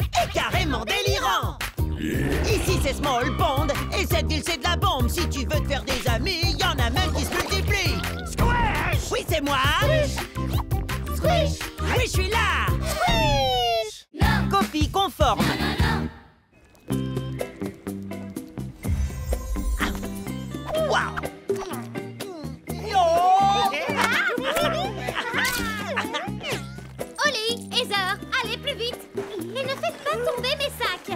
et carrément délirant. Ici c'est Small Pond et cette ville c'est de la bombe. Si tu veux te faire des amis, y en a même qui se multiplient. Squish! Oui, c'est moi.
Squish! Squish!
Oui, je suis là.
Squish!
Non. Copie conforme. Waouh!
Oli, Heather, allez plus vite. Et ne faites pas tomber mes sacs.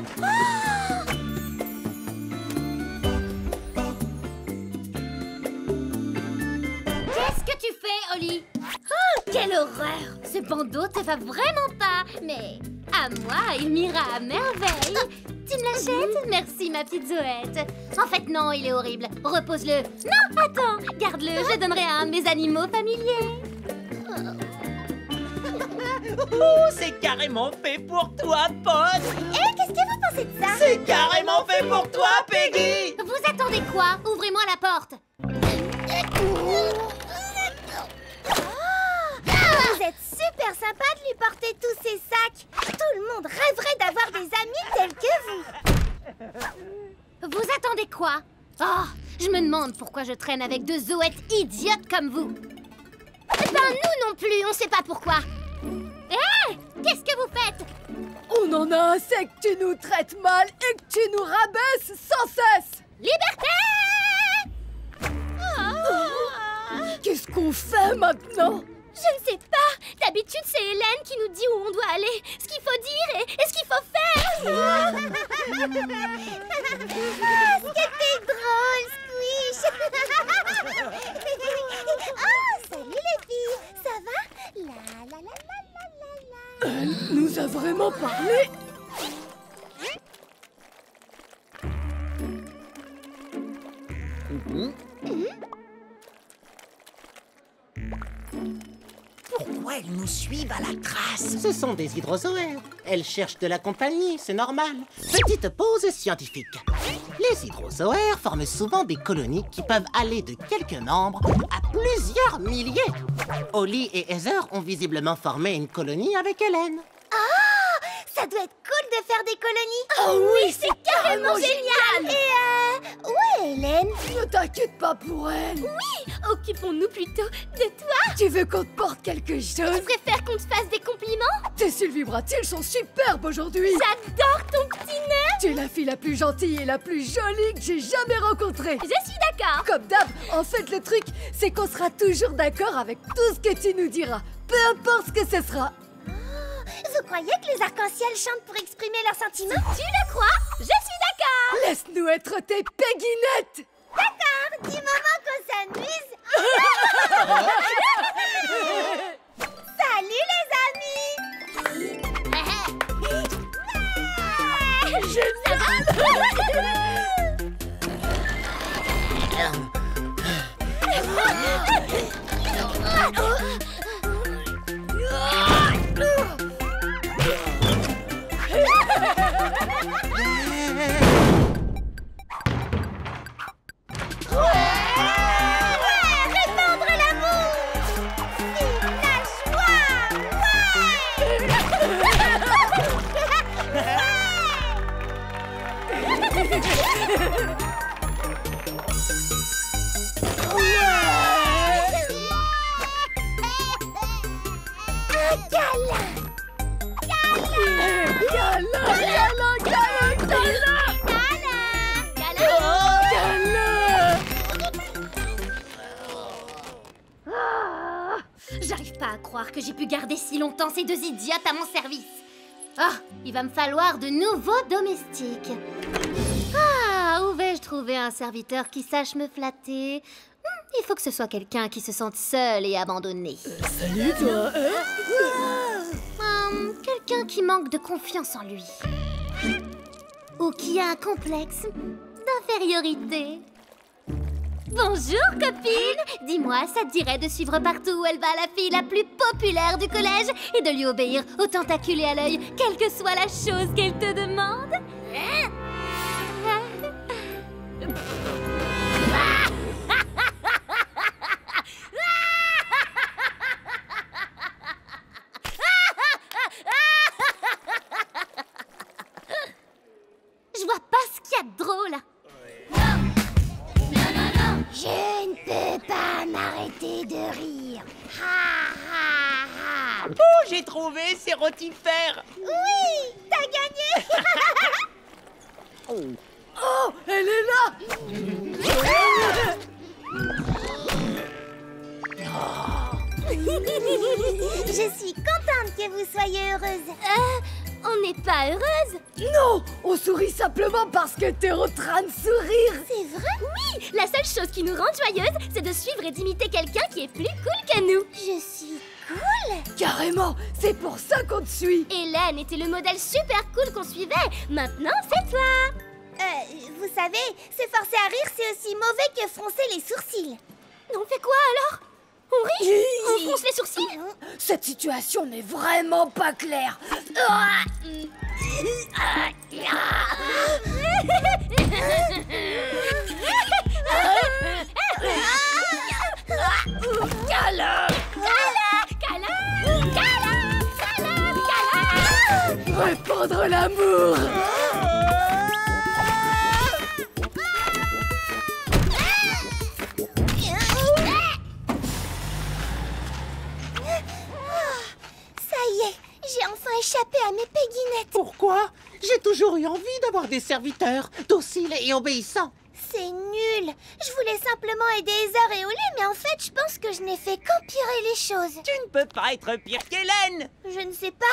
Qu'est-ce que tu fais, Oli? Oh, quelle horreur! Ce bandeau te va vraiment pas, mais à moi, il m'ira à merveille. Tu me l'achètes? Merci, ma petite Zoette. En fait, non, il est horrible. Repose-le. Non, attends, garde-le. Je donnerai à un de mes animaux familiers.
Oh, c'est carrément fait pour toi, Pod.
Et qu'est-ce que vous pensez de ça?
C'est carrément fait pour toi, Peggy.
Vous attendez quoi? Ouvrez-moi la porte.
Vous êtes super sympa de lui porter tous ces sacs. Tout le monde rêverait d'avoir des amis tels que vous.
Vous attendez quoi? Oh, je me demande pourquoi je traîne avec deux zoettes idiotes comme vous.
Ben nous non plus, on sait pas pourquoi.
Hé! Qu'est-ce que vous faites?
On en a assez que tu nous traites mal et que tu nous rabaisses sans cesse.
Liberté!
Qu'est-ce qu'on fait maintenant?
Je ne sais pas. D'habitude, c'est Hélène qui nous dit où on doit aller, ce qu'il faut dire et ce qu'il faut faire.
C'était drôle, Squish. Oh, salut les filles. Ça va? La la la la la la la.
Elle nous a vraiment parlé.
Pourquoi elles nous suivent à la trace?
Ce sont des hydrozoaires. Elles cherchent de la compagnie, c'est normal. Petite pause scientifique. Les hydrozoaires forment souvent des colonies qui peuvent aller de quelques membres à plusieurs milliers. Holly et Heather ont visiblement formé une colonie avec Hélène.
Ah, ça doit être cool de faire des colonies.
Oh oui, c'est
carrément génial. Et où est Hélène?
Ne t'inquiète pas pour elle.
Oui, occupons-nous plutôt de toi.
Tu veux qu'on te porte quelque chose?
Tu préfères qu'on te fasse des compliments?
Tes Sylvie-Bratiles sont superbes aujourd'hui.
J'adore ton petit nez.
Tu es la fille la plus gentille et la plus jolie que j'ai jamais rencontrée.
Je suis d'accord.
Comme d'hab, en fait, le truc, c'est qu'on sera toujours d'accord avec tout ce que tu nous diras. Peu importe ce que ce sera.
Vous croyez que les arcs-en-ciel chantent pour exprimer leurs sentiments?
Tu le crois? Je suis d'accord.
Laisse-nous être tes péguinettes.
D'accord, du moment qu'on s'amuse. Salut les amis. Répandre l'amour. Vive la
J'arrive pas à croire que j'ai pu garder si longtemps ces deux idiotes à mon service. Ah, il va me falloir de nouveaux domestiques. Ah, où vais-je trouver un serviteur qui sache me flatter? Il faut que ce soit quelqu'un qui se sente seul et abandonné.
Salut toi.
Quelqu'un qui manque de confiance en lui. Ou qui a un complexe d'infériorité. Bonjour copine. Dis-moi, ça te dirait de suivre partout où elle va la fille la plus populaire du collège et de lui obéir au tentacule et à l'œil, quelle que soit la chose qu'elle te demande? Je vois pas ce qu'il y a de drôle.
Je ne peux pas m'arrêter de rire. Ha ha ha.
Oh, j'ai trouvé, c'est rotifère.
Oui, t'as gagné.
Oh, elle est là.
Je suis contente que vous soyez heureuse.
On n'est pas heureuse.
Non, on sourit simplement parce que t'es en train de sourire.
C'est vrai?
Oui, la seule chose qui nous rend joyeuses, c'est de suivre et d'imiter quelqu'un qui est plus cool que nous.
Je suis cool.
Carrément, c'est pour ça qu'on te suit.
Hélène était le modèle super cool qu'on suivait. Maintenant, c'est toi.
Vous savez, se forcer à rire, c'est aussi mauvais que froncer les sourcils.
On fait quoi alors? On rit? On fronce les sourcils?
Cette situation n'est vraiment pas claire. Répandre l'amour.
Ça y est, s'occuper à mes péguinettes.
Pourquoi? J'ai toujours eu envie d'avoir des serviteurs dociles et obéissants.
C'est nul. Je voulais simplement aider Heather et Oli, mais en fait, je pense que je n'ai fait qu'empirer les choses.
Tu ne peux pas être pire qu'Hélène.
Je ne sais pas.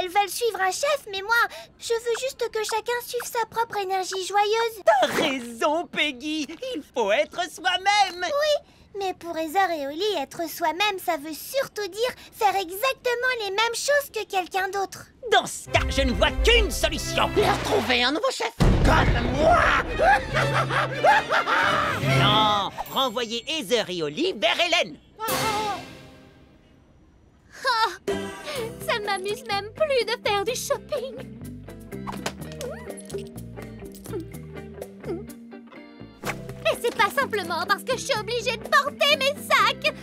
Elles veulent suivre un chef, mais moi, je veux juste que chacun suive sa propre énergie joyeuse.
T'as raison, Peggy. Il faut être soi-même.
Oui, mais pour Heather et Oli, être soi-même, ça veut surtout dire faire exactement les mêmes choses que quelqu'un d'autre.
Dans ce cas, je ne vois qu'une solution.
Leur trouver un nouveau chef, comme moi.
Non, renvoyer Heather et Oli vers Hélène.
Oh, ça ne m'amuse même plus de faire du shopping. Et c'est pas simplement parce que je suis obligée de porter mes sacs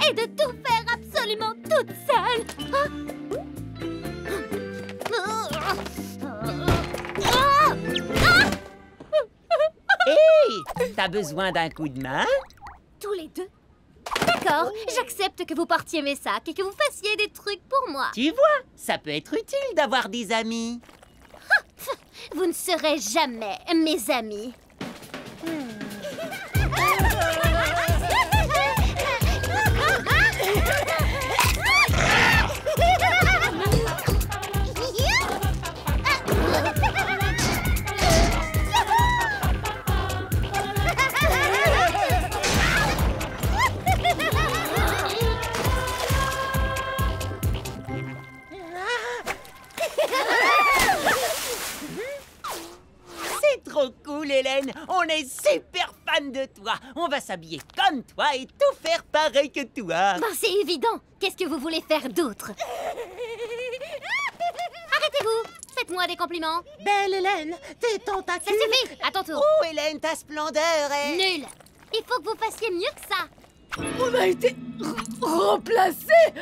et de tout faire absolument toute seule.
Hey, t'as besoin d'un coup de main?
Tous les deux? D'accord, j'accepte que vous portiez mes sacs et que vous fassiez des trucs pour moi.
Tu vois, ça peut être utile d'avoir des amis.
Vous ne serez jamais mes amis.
C'est trop cool, Hélène. On est super fans de toi. On va s'habiller comme toi et tout faire pareil que toi.
Ben, c'est évident. Qu'est-ce que vous voulez faire d'autre? Arrêtez-vous. Faites-moi des compliments.
Belle Hélène, tes tentacules...
Ça suffit. À ton tour.
Oh, Hélène, ta splendeur est...
Nul. Il faut que vous fassiez mieux que ça.
On a été remplacés.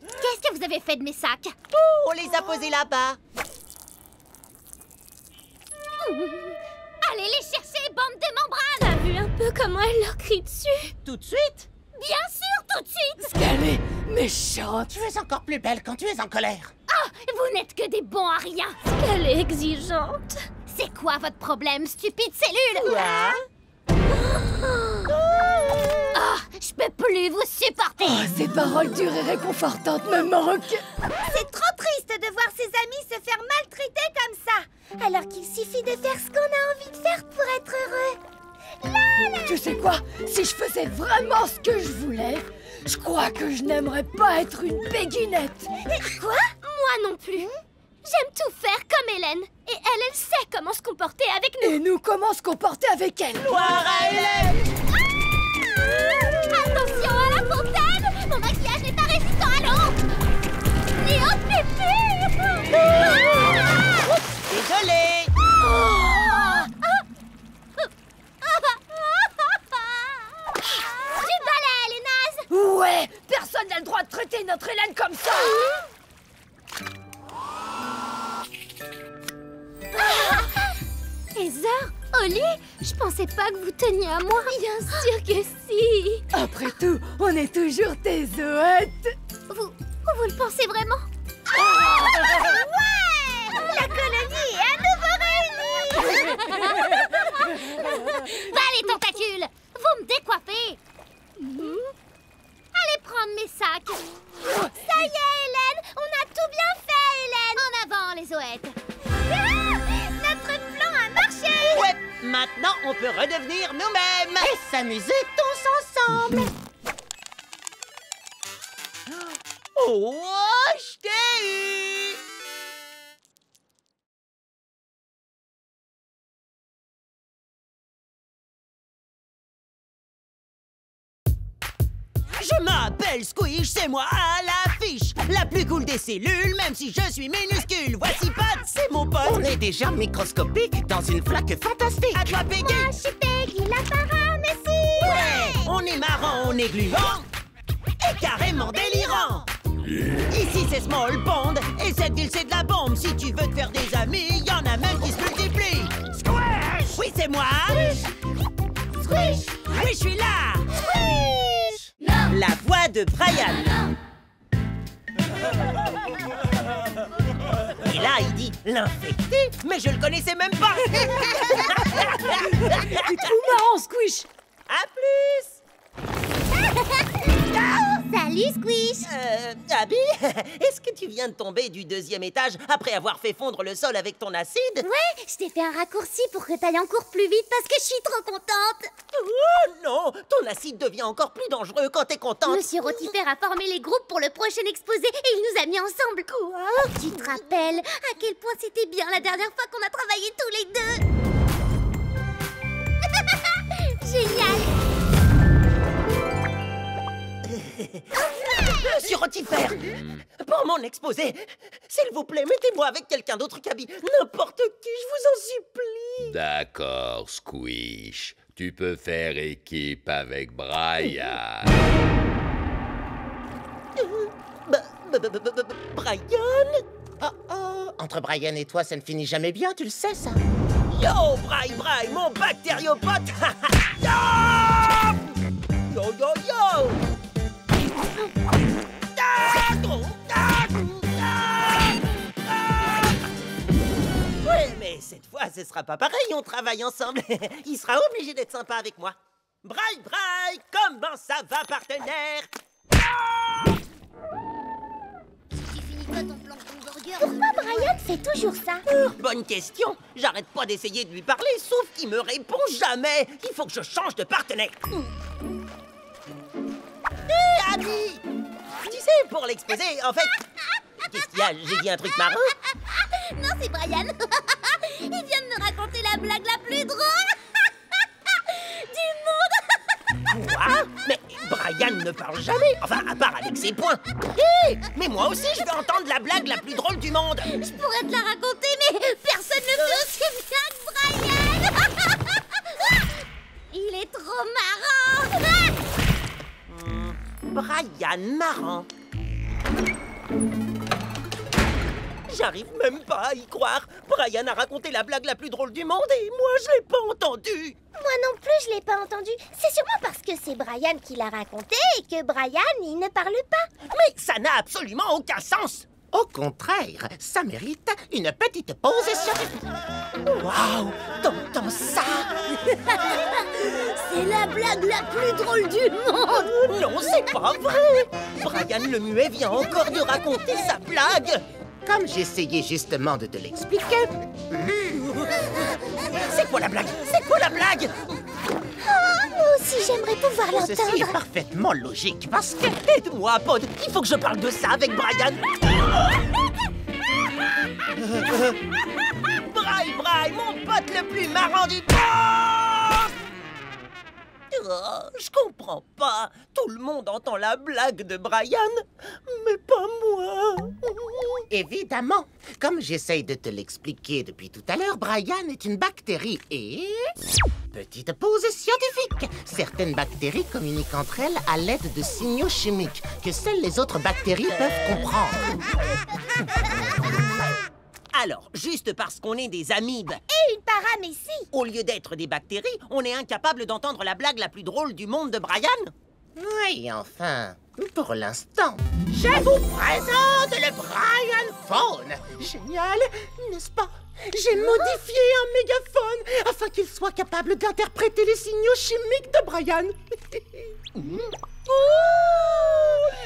Qu'est-ce que vous avez fait de mes sacs?
Oh, on les a posés là-bas.
Allez les chercher, bande de membranes! T'as vu un peu comment elle leur crie dessus?
Tout de suite?
Bien sûr, tout de suite!
Parce qu'elle est méchante.
Tu es encore plus belle quand tu es en colère.
Ah, vous n'êtes que des bons à rien! Elle est exigeante. C'est quoi votre problème, stupide cellule?
Quoi?
Ah, je peux plus vous supporter!
Oh, ces paroles dures et réconfortantes me manquent.
C'est trop triste de voir ses amis se faire maltraiter comme ça, alors qu'il suffit de faire ce qu'on a envie de faire pour être heureux.
Tu sais quoi? Si je faisais vraiment ce que je voulais, je crois que je n'aimerais pas être une péguinette.
Quoi?
Moi non plus. J'aime tout faire comme Hélène. Et elle sait comment se comporter avec nous.
Et nous, comment se comporter avec elle?
Gloire à Hélène!
Attention à la fontaine! Mon maquillage n'est pas résistant à l'eau! Ni au pipi!
Désolé!
Du balai, les nazes!
Ouais! Personne n'a le droit de traiter notre Hélène comme ça!
Heather, Oli, je pensais pas que vous teniez à moi. Bien sûr que si.
Après tout, on est toujours tes zoettes.
Vous le pensez vraiment?
Ouais! La colonie est à nouveau réunie!
Va les tentacules! Vous me décoiffez! Allez prendre mes sacs! Ça y est, Hélène! On a tout bien fait, Hélène! En avant, les zoettes!
Notre plan a marché!
Ouais, maintenant on peut redevenir nous-mêmes!
Et s'amuser tous ensemble.
Oh, je t'ai eu! Je m'appelle Squish, c'est moi à l'affiche. La plus cool des cellules, même si je suis minuscule. Voici Pat, c'est mon pote.
On est déjà microscopique dans une flaque fantastique.
À toi, Peggy.
Moi, je suis Peggy, la paramécie!
Ouais! On est marrant, on est gluant et carrément délirant. Ici c'est Small Pond et cette ville c'est de la bombe. Si tu veux te faire des amis, y en a même qui se multiplient. Squish! Oui, c'est moi.
Squish!
Oui, je suis là.
Squish!
La voix de Brian. Et là, il dit l'infecté, mais je le connaissais même pas.
C'est trop marrant, Squish.
À plus.
Salut, Squish.
Abby, est-ce que tu viens de tomber du 2e étage après avoir fait fondre le sol avec ton acide?
Ouais, je t'ai fait un raccourci pour que t'ailles encore plus vite parce que je suis trop contente.
Oh non, ton acide devient encore plus dangereux quand t'es contente.
Monsieur Rotifer a formé les groupes pour le prochain exposé et il nous a mis ensemble. Quoi? Tu te rappelles à quel point c'était bien la dernière fois qu'on a travaillé tous les deux? Génial.
Monsieur Rotifer, pour mon exposé, s'il vous plaît, mettez-moi avec quelqu'un d'autre qu'Abby. N'importe qui, je vous en supplie.
D'accord, Squish. Tu peux faire équipe avec Brian.
Brian?
Oh, entre Brian et toi, ça ne finit jamais bien, tu le sais, ça?
Yo, Bri, mon bactériopote. Yo, yo, yo. Ouais, mais cette fois, ce sera pas pareil, on travaille ensemble. Il sera obligé d'être sympa avec moi. Bri, comment ça va, partenaire?
Tu finis pas ton plan de burger?
Pourquoi Brian fait toujours ça?
Bonne question. J'arrête pas d'essayer de lui parler, sauf qu'il me répond jamais. Il faut que je change de partenaire. Hé, Abby! Tu sais, pour l'exposé, en fait... Qu'est-ce qu'il y a? J'ai dit un truc marrant?
Non, c'est Brian. Il vient de me raconter la blague la plus drôle du monde.
Quoi? Mais Brian ne parle jamais. Enfin, à part avec ses poings. Hé! Mais moi aussi, je veux entendre la blague la plus drôle du monde.
Je pourrais te la raconter, mais personne ne fait aussi bien que Brian. Il est trop marrant.
Brian marrant. J'arrive même pas à y croire. Brian a raconté la blague la plus drôle du monde et moi, je l'ai pas entendue.
Moi non plus, je l'ai pas entendu. C'est sûrement parce que c'est Brian qui l'a raconté et que Brian, il ne parle pas.
Mais ça n'a absolument aucun sens.
Au contraire, ça mérite une petite pause scientifique.
Waouh, t'entends ça?
C'est la blague la plus drôle du monde.
Non, c'est pas vrai. Brian le muet vient encore de raconter sa blague.
Comme j'essayais justement de te l'expliquer.
C'est quoi la blague? C'est quoi la blague?
Moi aussi, j'aimerais pouvoir l'entendre.
Ceci est parfaitement logique parce que...
Aide-moi, Pod. Il faut que je parle de ça avec Brian. Bri, mon pote le plus marrant du monde. Oh, je comprends pas. Tout le monde entend la blague de Brian, mais pas moi.
Évidemment. Comme j'essaye de te l'expliquer depuis tout à l'heure, Brian est une bactérie et... Petite pause scientifique. Certaines bactéries communiquent entre elles à l'aide de signaux chimiques que seules les autres bactéries peuvent comprendre.
Alors, juste parce qu'on est des amibes
Et une paramécie.
au lieu d'être des bactéries, on est incapable d'entendre la blague la plus drôle du monde de Brian?
Oui, enfin, pour l'instant. Je vous présente le Brian Phone. Génial, n'est-ce pas? J'ai modifié un mégaphone afin qu'il soit capable d'interpréter les signaux chimiques de Brian.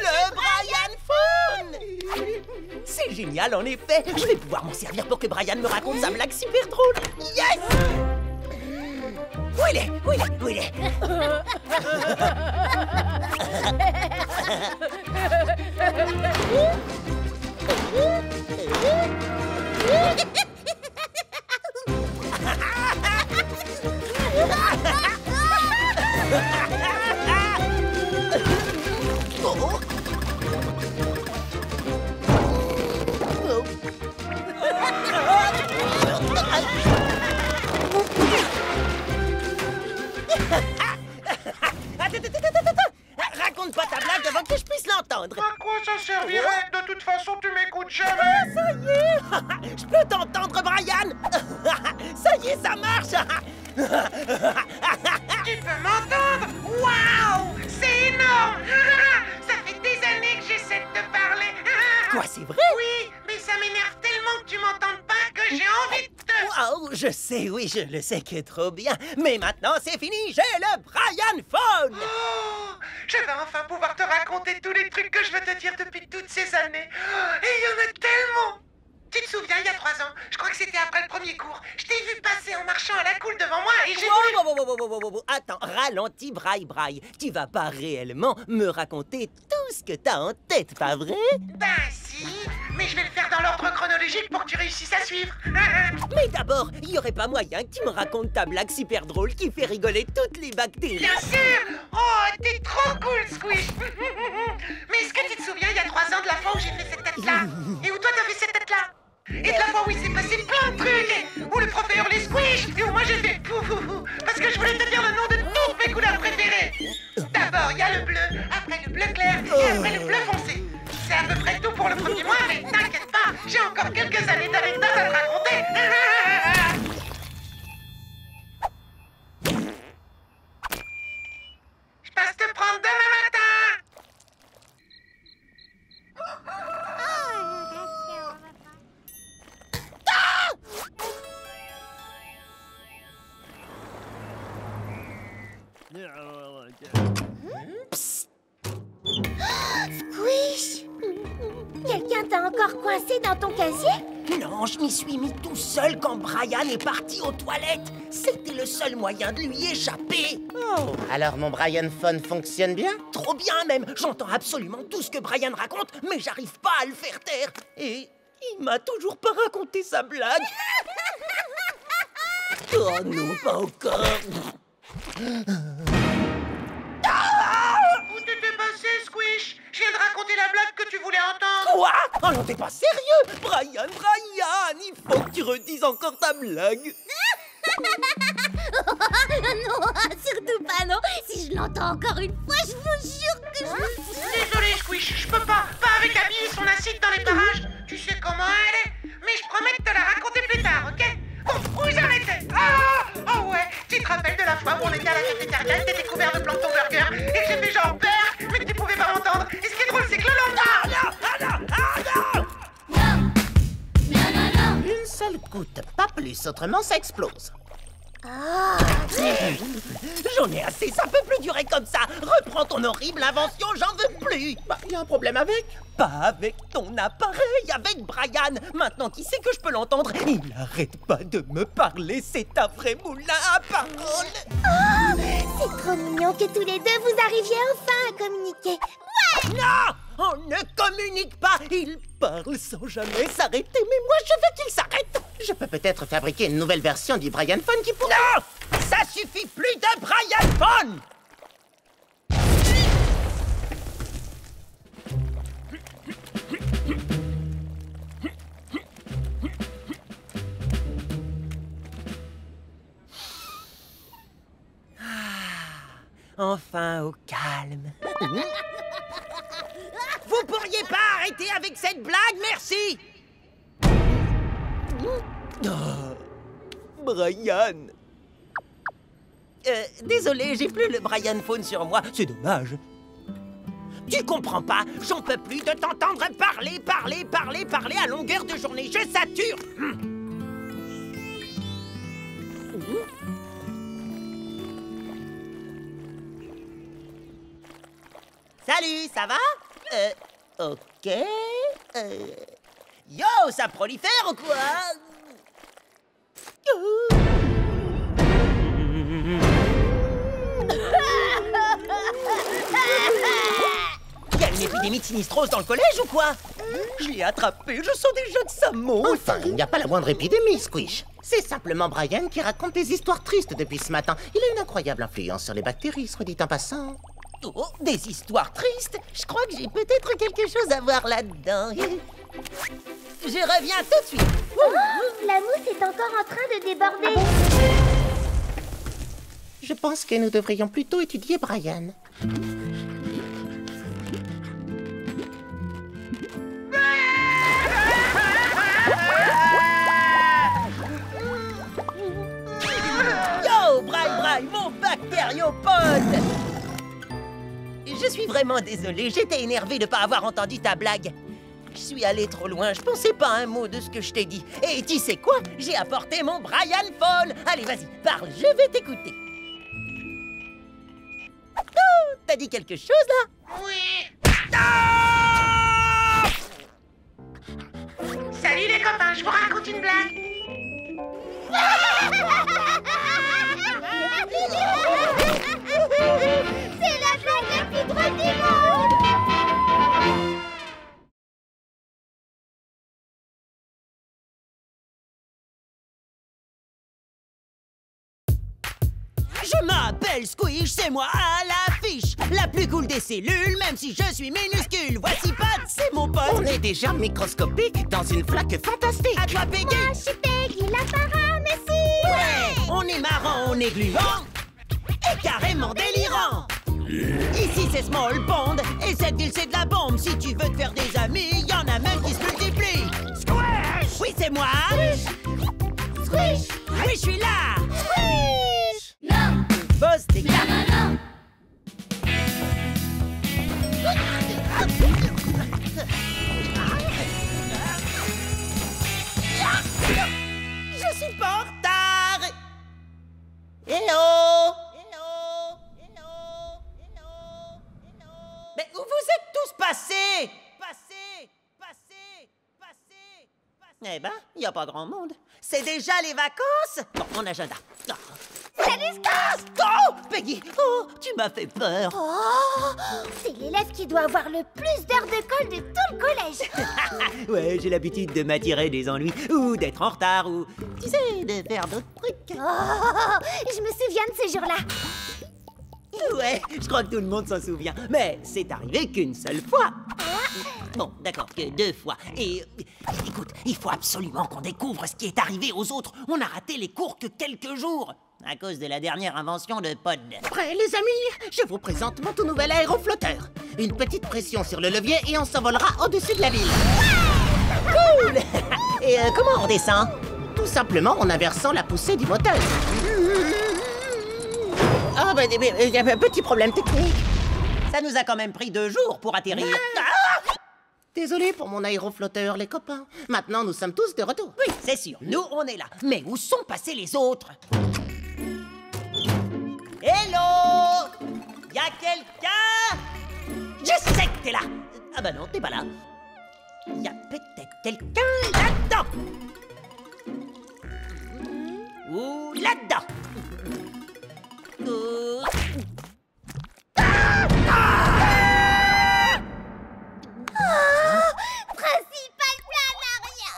Le Brian Phone! C'est génial, en effet. Je vais pouvoir m'en servir pour que Brian me raconte sa blague super drôle. Yes! Où il est? Où il est? Où il est? Raconte pas ta blague avant que je puisse l'entendre.
À quoi ça servirait? De toute façon, tu m'écoutes jamais.
Ça y est! Je peux t'entendre, Brian! Ça y est, ça marche!
Tu peux m'entendre? Waouh! C'est énorme! Ça fait des années que j'essaie de te parler.
C'est vrai?
Oui, mais ça m'énerve tellement que tu m'entendes pas que j'ai envie de te...
Oh, je sais, oui, je le sais que trop bien. Mais maintenant, c'est fini, j'ai le Brian Phone!
Oh, je vais enfin pouvoir te raconter tous les trucs que je veux te dire depuis toutes ces années. Et il y en a tellement! Tu te souviens, il y a 3 ans, je crois que c'était après le premier cours, je t'ai vu passer en marchant à la cool devant moi et j'ai voulu...
Attends, ralentis, Braille. Tu vas pas réellement me raconter tout ce que t'as en tête, pas vrai?
Ben si, mais je vais le faire dans l'ordre chronologique pour que tu réussisses à suivre.
Mais d'abord, il y aurait pas moyen que tu me racontes ta blague super drôle qui fait rigoler toutes les bactéries.
Bien sûr! Oh, t'es trop cool, Squish! Mais est-ce que tu te souviens, il y a 3 ans de la fois où j'ai fait cette tête-là? Et où toi t'as fait cette tête-là? Et de la fois où il s'est passé plein de trucs, et où le prof a hurlé Squish, et où moi j'ai fait pouf, parce que je voulais te dire le nom de toutes mes couleurs préférées. D'abord, il y a le bleu, après le bleu clair, et après le bleu foncé. C'est à peu près tout pour le premier mois, mais t'inquiète pas, j'ai encore quelques années d'anecdotes à te raconter. Je passe te prendre demain matin.
Psst. Squish! Quelqu'un t'a encore coincé dans ton casier?
Non, je m'y suis mis tout seul quand Brian est parti aux toilettes. C'était le seul moyen de lui échapper.
Oh, alors mon Brian Phone fonctionne bien?
Trop bien même. J'entends absolument tout ce que Brian raconte, mais j'arrive pas à le faire taire. Et il m'a toujours pas raconté sa blague. Oh non, pas encore.
Où t'étais passé, Squish? Je viens de raconter la blague que tu voulais entendre.
Quoi? Oh non, t'es pas sérieux? Brian, il faut que tu redises encore ta blague.
Non, surtout pas, non. Si je l'entends encore une fois, je vous jure que je...
Désolé, Squish, je peux pas. Pas avec Abby et son acide dans les parages. Tu sais comment elle est. Mais je promets de te la raconter plus tard, ok? Bon, où j'en étais? Ah ouais, tu te rappelles de la fois où on était à la cafétéria et t'étais couvert de plancton burger et que j'ai fait genre père, mais que tu pouvais pas m'entendre. Et ce qui est drôle, c'est que le lendemain...
Non. Une seule goutte, pas plus, autrement ça explose.
J'en ai assez, ça peut plus durer comme ça. Reprends ton horrible invention, j'en veux plus.
Bah, y a un problème avec?
Pas avec ton appareil, avec Brian. Maintenant qu'il sait que je peux l'entendre, il arrête pas de me parler. C'est un vrai moulin à parole.
Oh, c'est trop mignon que tous les deux vous arriviez enfin à communiquer. Ouais!
Non! On ne communique pas. Il parle sans jamais s'arrêter, mais moi je veux qu'il s'arrête.
Je peux peut-être fabriquer une nouvelle version du Brian Phone qui pourrait...
Non! Ça suffit plus de Brian Phone! Enfin au calme. Vous pourriez pas arrêter avec cette blague, merci. Oh, Brian. Désolé, j'ai plus le Brian Phone sur moi, c'est dommage. Tu comprends pas, j'en peux plus de t'entendre parler à longueur de journée, je sature. Salut, ça va? Ok. Yo, ça prolifère ou quoi? Il y a une épidémie de sinistrose dans le collège ou quoi? Je l'ai attrapé, je sens déjà que ça monte.
Enfin, il n'y a pas la moindre épidémie, Squish. C'est simplement Brian qui raconte des histoires tristes depuis ce matin. Il a une incroyable influence sur les bactéries, soit dit en passant.
Oh, des histoires tristes? Je crois que j'ai peut-être quelque chose à voir là-dedans. Je reviens tout de suite.
Oh, la mousse est encore en train de déborder.
Je pense que nous devrions plutôt étudier Brian.
Yo, Braille, mon bactériopode! Je suis vraiment désolé, j'étais énervé de pas avoir entendu ta blague. Je suis allé trop loin, je pensais pas un mot de ce que je t'ai dit. Et tu sais quoi? J'ai apporté mon Brian Fall. Allez, vas-y, parle, je vais t'écouter. Oh, t'as dit quelque chose, là?
Oui. Ah! Salut les copains, je vous raconte une blague.
C'est la blague la plus drôle du monde!
Je m'appelle Squish, c'est moi à l'affiche. La plus cool des cellules, même si je suis minuscule. Voici Pat, c'est mon pote.
On est déjà microscopique dans une flaque fantastique.
À toi, Peggy.
Moi, je suis Peggy, la paramécie.
Ouais, on est marrant, on est gluant et carrément délirant. Ici, c'est Small Pond et cette ville, c'est de la bombe. Si tu veux te faire des amis, y'en a même qui se multiplient. Squish! Oui, c'est moi.
Squish! Squish!
Oui, je suis là.
Squish! Non!
Boss des gars.
Non!
Je suis pas en retard. Hello. Mais où vous êtes tous passés? Eh ben, y a pas grand monde. C'est déjà les vacances? Bon, mon agenda. Oh.
Salut, Scott!
Oh, Peggy! Oh, tu m'as fait peur.
Oh! C'est l'élève qui doit avoir le plus d'heures de colle de tout le collège.
Ouais, j'ai l'habitude de m'attirer des ennuis, ou d'être en retard, ou, tu sais, de faire d'autres trucs.
Oh! Je me souviens de ces jours-là.
Ouais, je crois que tout le monde s'en souvient. Mais c'est arrivé qu'une seule fois. Bon, d'accord, que 2 fois. Et écoute, il faut absolument qu'on découvre ce qui est arrivé aux autres. On a raté les cours que quelques jours, à cause de la dernière invention de Pod.
Prêts, les amis? Je vous présente mon tout nouvel aéroflotteur. Une petite pression sur le levier et on s'envolera au-dessus de la ville.
Cool! Et comment on descend?
Tout simplement en inversant la poussée du moteur. Ah, ben, il y a un petit problème technique.
Ça nous a quand même pris 2 jours pour atterrir.
Désolé pour mon aéroflotteur, les copains. Maintenant, nous sommes tous de retour.
Oui, c'est sûr, nous, on est là. Mais où sont passés les autres? Hello! Y'a quelqu'un? Je sais que t'es là. Ah bah non, t'es pas là. Y'a peut-être quelqu'un là-dedans. Ou là-dedans.
Principal Planaria!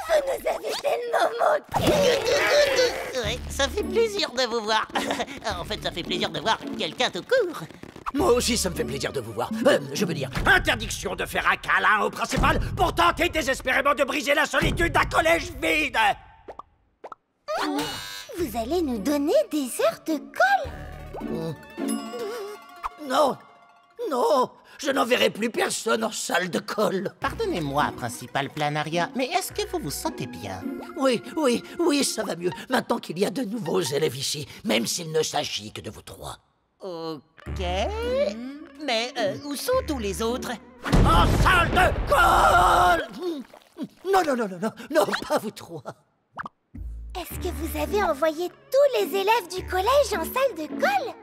Vous nous avez tellement manqué!
Ouais, ça fait plaisir de vous voir. En fait, ça fait plaisir de voir quelqu'un tout court.
Moi aussi, ça me fait plaisir de vous voir. Je veux dire, interdiction de faire un câlin au principal pour tenter désespérément de briser la solitude d'un collège vide.
Vous allez nous donner des heures de colle?
Non, non, je n'enverrai plus personne en salle de colle.
Pardonnez-moi, principal Planaria, mais est-ce que vous vous sentez bien?
Oui, ça va mieux. Maintenant qu'il y a de nouveaux élèves ici, même s'il ne s'agit que de vous 3.
Ok. Mais où sont tous les autres?
En salle de colle! Non, pas vous 3.
Est-ce que vous avez envoyé tous les élèves du collège en salle de colle?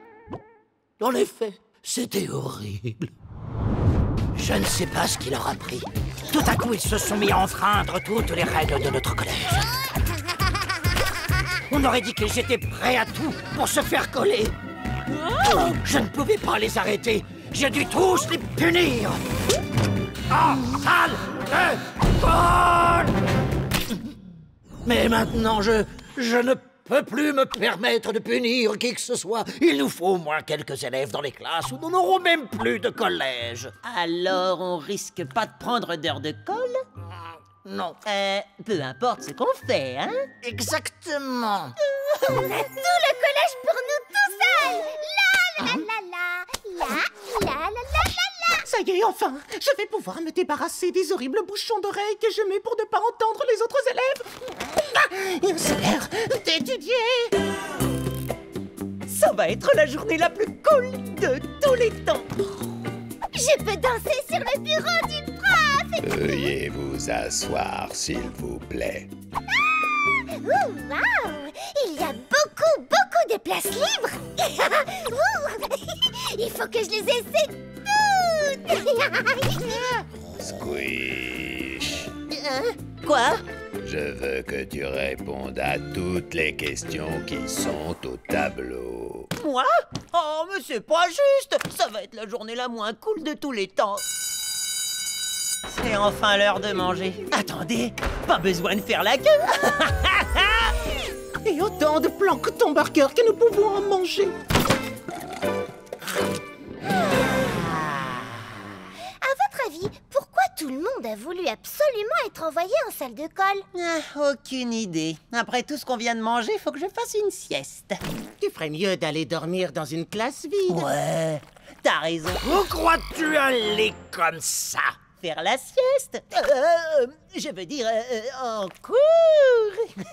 En effet, c'était horrible. Je ne sais pas ce qui leur a pris. Tout à coup, ils se sont mis à enfreindre toutes les règles de notre collège. On aurait dit qu'ils étaient prêts à tout pour se faire coller. Je ne pouvais pas les arrêter. J'ai dû tous les punir. En salle de colle! Mais maintenant, je ne peux plus me permettre de punir qui que ce soit. Il nous faut au moins quelques élèves dans les classes où nous n'aurons même plus de collège.
Alors, on risque pas de prendre d'heures de colle?
Non.
Peu importe ce qu'on fait, hein?
Exactement.
On a tout le collège pour nous tout seuls. La la la la la la la la la.
Ça y est, enfin, je vais pouvoir me débarrasser des horribles bouchons d'oreilles que je mets pour ne pas entendre les autres élèves. C'est l'heure d'étudier.
Ça va être la journée la plus cool de tous les temps.
Je peux danser sur le bureau du prof.
Veuillez vous asseoir, s'il vous plaît.
Waouh! Il y a beaucoup de places libres. Il faut que je les essaie toutes.
Squish.
Quoi?
Je veux que tu répondes à toutes les questions qui sont au tableau.
Moi? Oh, mais c'est pas juste. Ça va être la journée la moins cool de tous les temps. C'est enfin l'heure de manger. Attendez, pas besoin de faire la queue.
Et autant de plancton burger que nous pouvons en manger.
À votre avis, pourquoi tout le monde a voulu absolument être envoyé en salle de colle?
Aucune idée. Après tout ce qu'on vient de manger, faut que je fasse une sieste.
Tu ferais mieux d'aller dormir dans une classe vide.
Ouais, t'as raison.
Où crois-tu aller comme ça?
Faire la sieste? Je veux dire, en cours.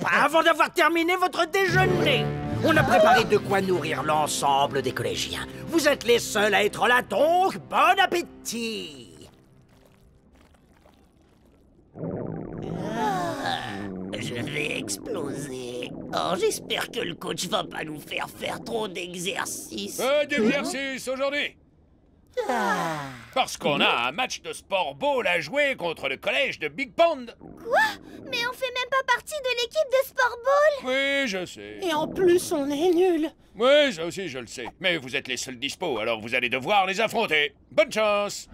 Pas avant d'avoir terminé votre déjeuner. On a préparé de quoi nourrir l'ensemble des collégiens. Vous êtes les seuls à être là, donc bon appétit.
Je vais exploser. Oh, j'espère que le coach va pas nous faire trop d'exercices.
Pas d'exercice aujourd'hui. Parce qu'on a un match de sport ball à jouer contre le collège de Big Pond.
Quoi? Mais on fait même pas partie de l'équipe de sport ball.
Oui, je sais.
Et en plus, on est nuls.
Oui, ça aussi, je le sais. Mais vous êtes les seuls dispo, alors vous allez devoir les affronter. Bonne chance.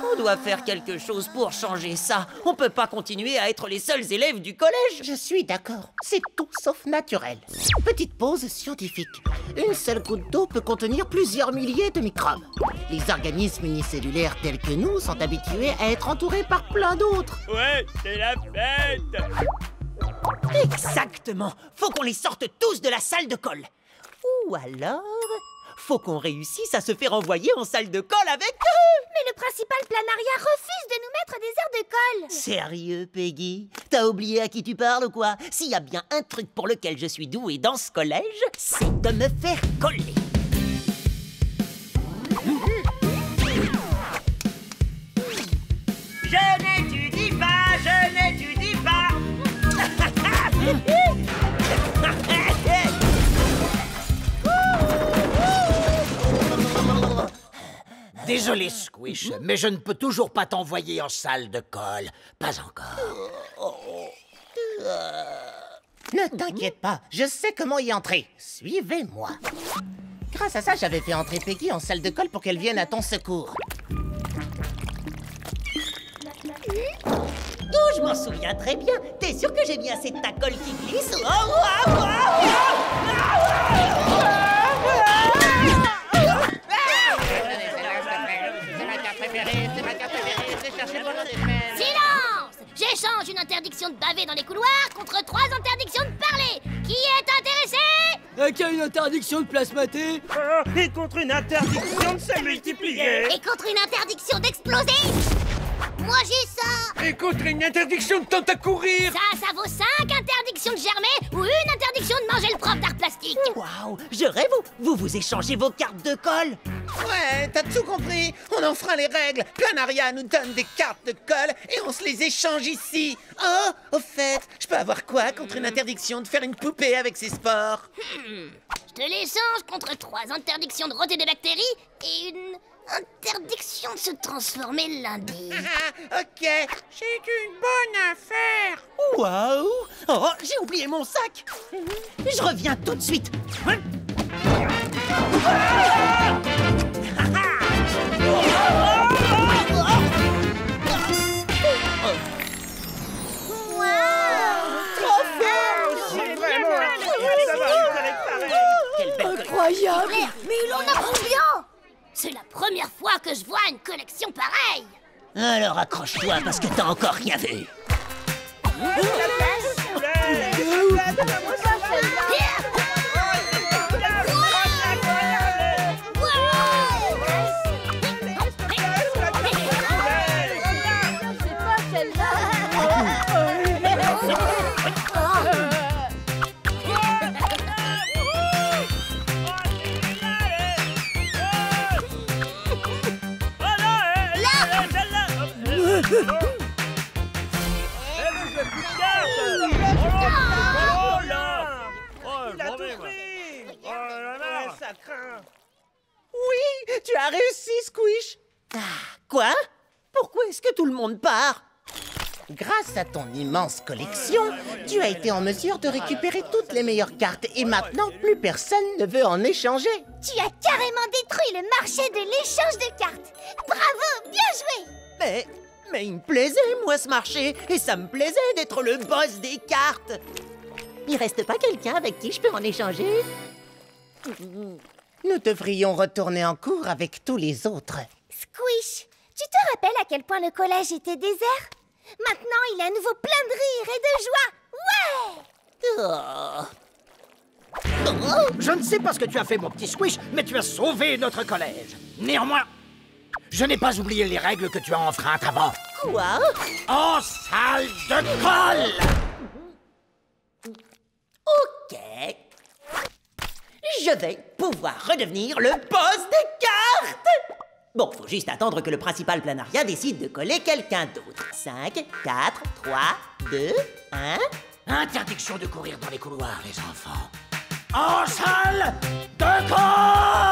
On doit faire quelque chose pour changer ça. On peut pas continuer à être les seuls élèves du collège.
Je suis d'accord. C'est tout sauf naturel. Petite pause scientifique. Une seule goutte d'eau peut contenir plusieurs milliers de microbes. Les organismes unicellulaires tels que nous sont habitués à être entourés par plein d'autres.
Ouais, c'est la fête.
Exactement. Faut qu'on les sorte tous de la salle de colle. Ou alors, faut qu'on réussisse à se faire envoyer en salle de colle avec eux.
Mais le principal planaria refuse de nous mettre des heures de colle.
Sérieux, Peggy? T'as oublié à qui tu parles ou quoi? S'il y a bien un truc pour lequel je suis douée dans ce collège, c'est de me faire coller.
Je n'étudie pas, je n'étudie pas.
Désolé, Squish, mais je ne peux toujours pas t'envoyer en salle de colle. Pas encore.
Ne t'inquiète pas, je sais comment y entrer. Suivez-moi. Grâce à ça, j'avais fait entrer Peggy en salle de colle pour qu'elle vienne à ton secours.
Oh, je m'en souviens très bien. T'es sûr que j'ai mis assez de ta colle qui glisse? Oh, oh, oh,
Silence! J'échange une interdiction de baver dans les couloirs contre 3 interdictions de parler. Qui est intéressé?
Qui a une interdiction de plasmater?
Et contre une interdiction de se multiplier.
Et contre une interdiction d'exploser? Moi j'ai ça!
Et contre une interdiction de tentacourir!
Ça vaut 5 interdictions de germer ou une interdiction de manger le prof d'art plastique!
Waouh! Je rêve, vous échangez vos cartes de colle?
Ouais, t'as tout compris. On enfreint les règles. Planaria nous donne des cartes de colle et on se les échange ici. Oh, au fait, je peux avoir quoi contre une interdiction de faire une poupée avec ces sports?
Je te l'échange contre 3 interdictions de roter des bactéries et une interdiction de se transformer lundi.
Ok, c'est une bonne affaire.
Waouh! Oh, j'ai oublié mon sac! Je reviens tout de suite!
Incroyable!
Mais il en a combien? C'est la première fois que je vois une collection pareille!
Alors accroche-toi parce que t'as encore rien vu! Tu as réussi, Squish. Quoi? Pourquoi est-ce que tout le monde part?
Grâce à ton immense collection, tu as été en mesure de récupérer toutes les meilleures cartes et maintenant, plus personne ne veut en échanger.
Tu as carrément détruit le marché de l'échange de cartes. Bravo, bien joué.
Mais il me plaisait, moi, ce marché. Et ça me plaisait d'être le boss des cartes. Il reste pas quelqu'un avec qui je peux en échanger?
Nous devrions retourner en cours avec tous les autres.
Squish, tu te rappelles à quel point le collège était désert? Maintenant, il est à nouveau plein de rire et de joie. Ouais!
Je ne sais pas ce que tu as fait, mon petit Squish, mais tu as sauvé notre collège. Néanmoins, je n'ai pas oublié les règles que tu as enfreintes avant.
Quoi?
En salle de colle!
Ok. Je vais pouvoir redevenir le boss des cartes! Bon, faut juste attendre que le principal Planaria décide de coller quelqu'un d'autre. 5, 4, 3, 2, 1...
Interdiction de courir dans les couloirs, les enfants. En salle de colle!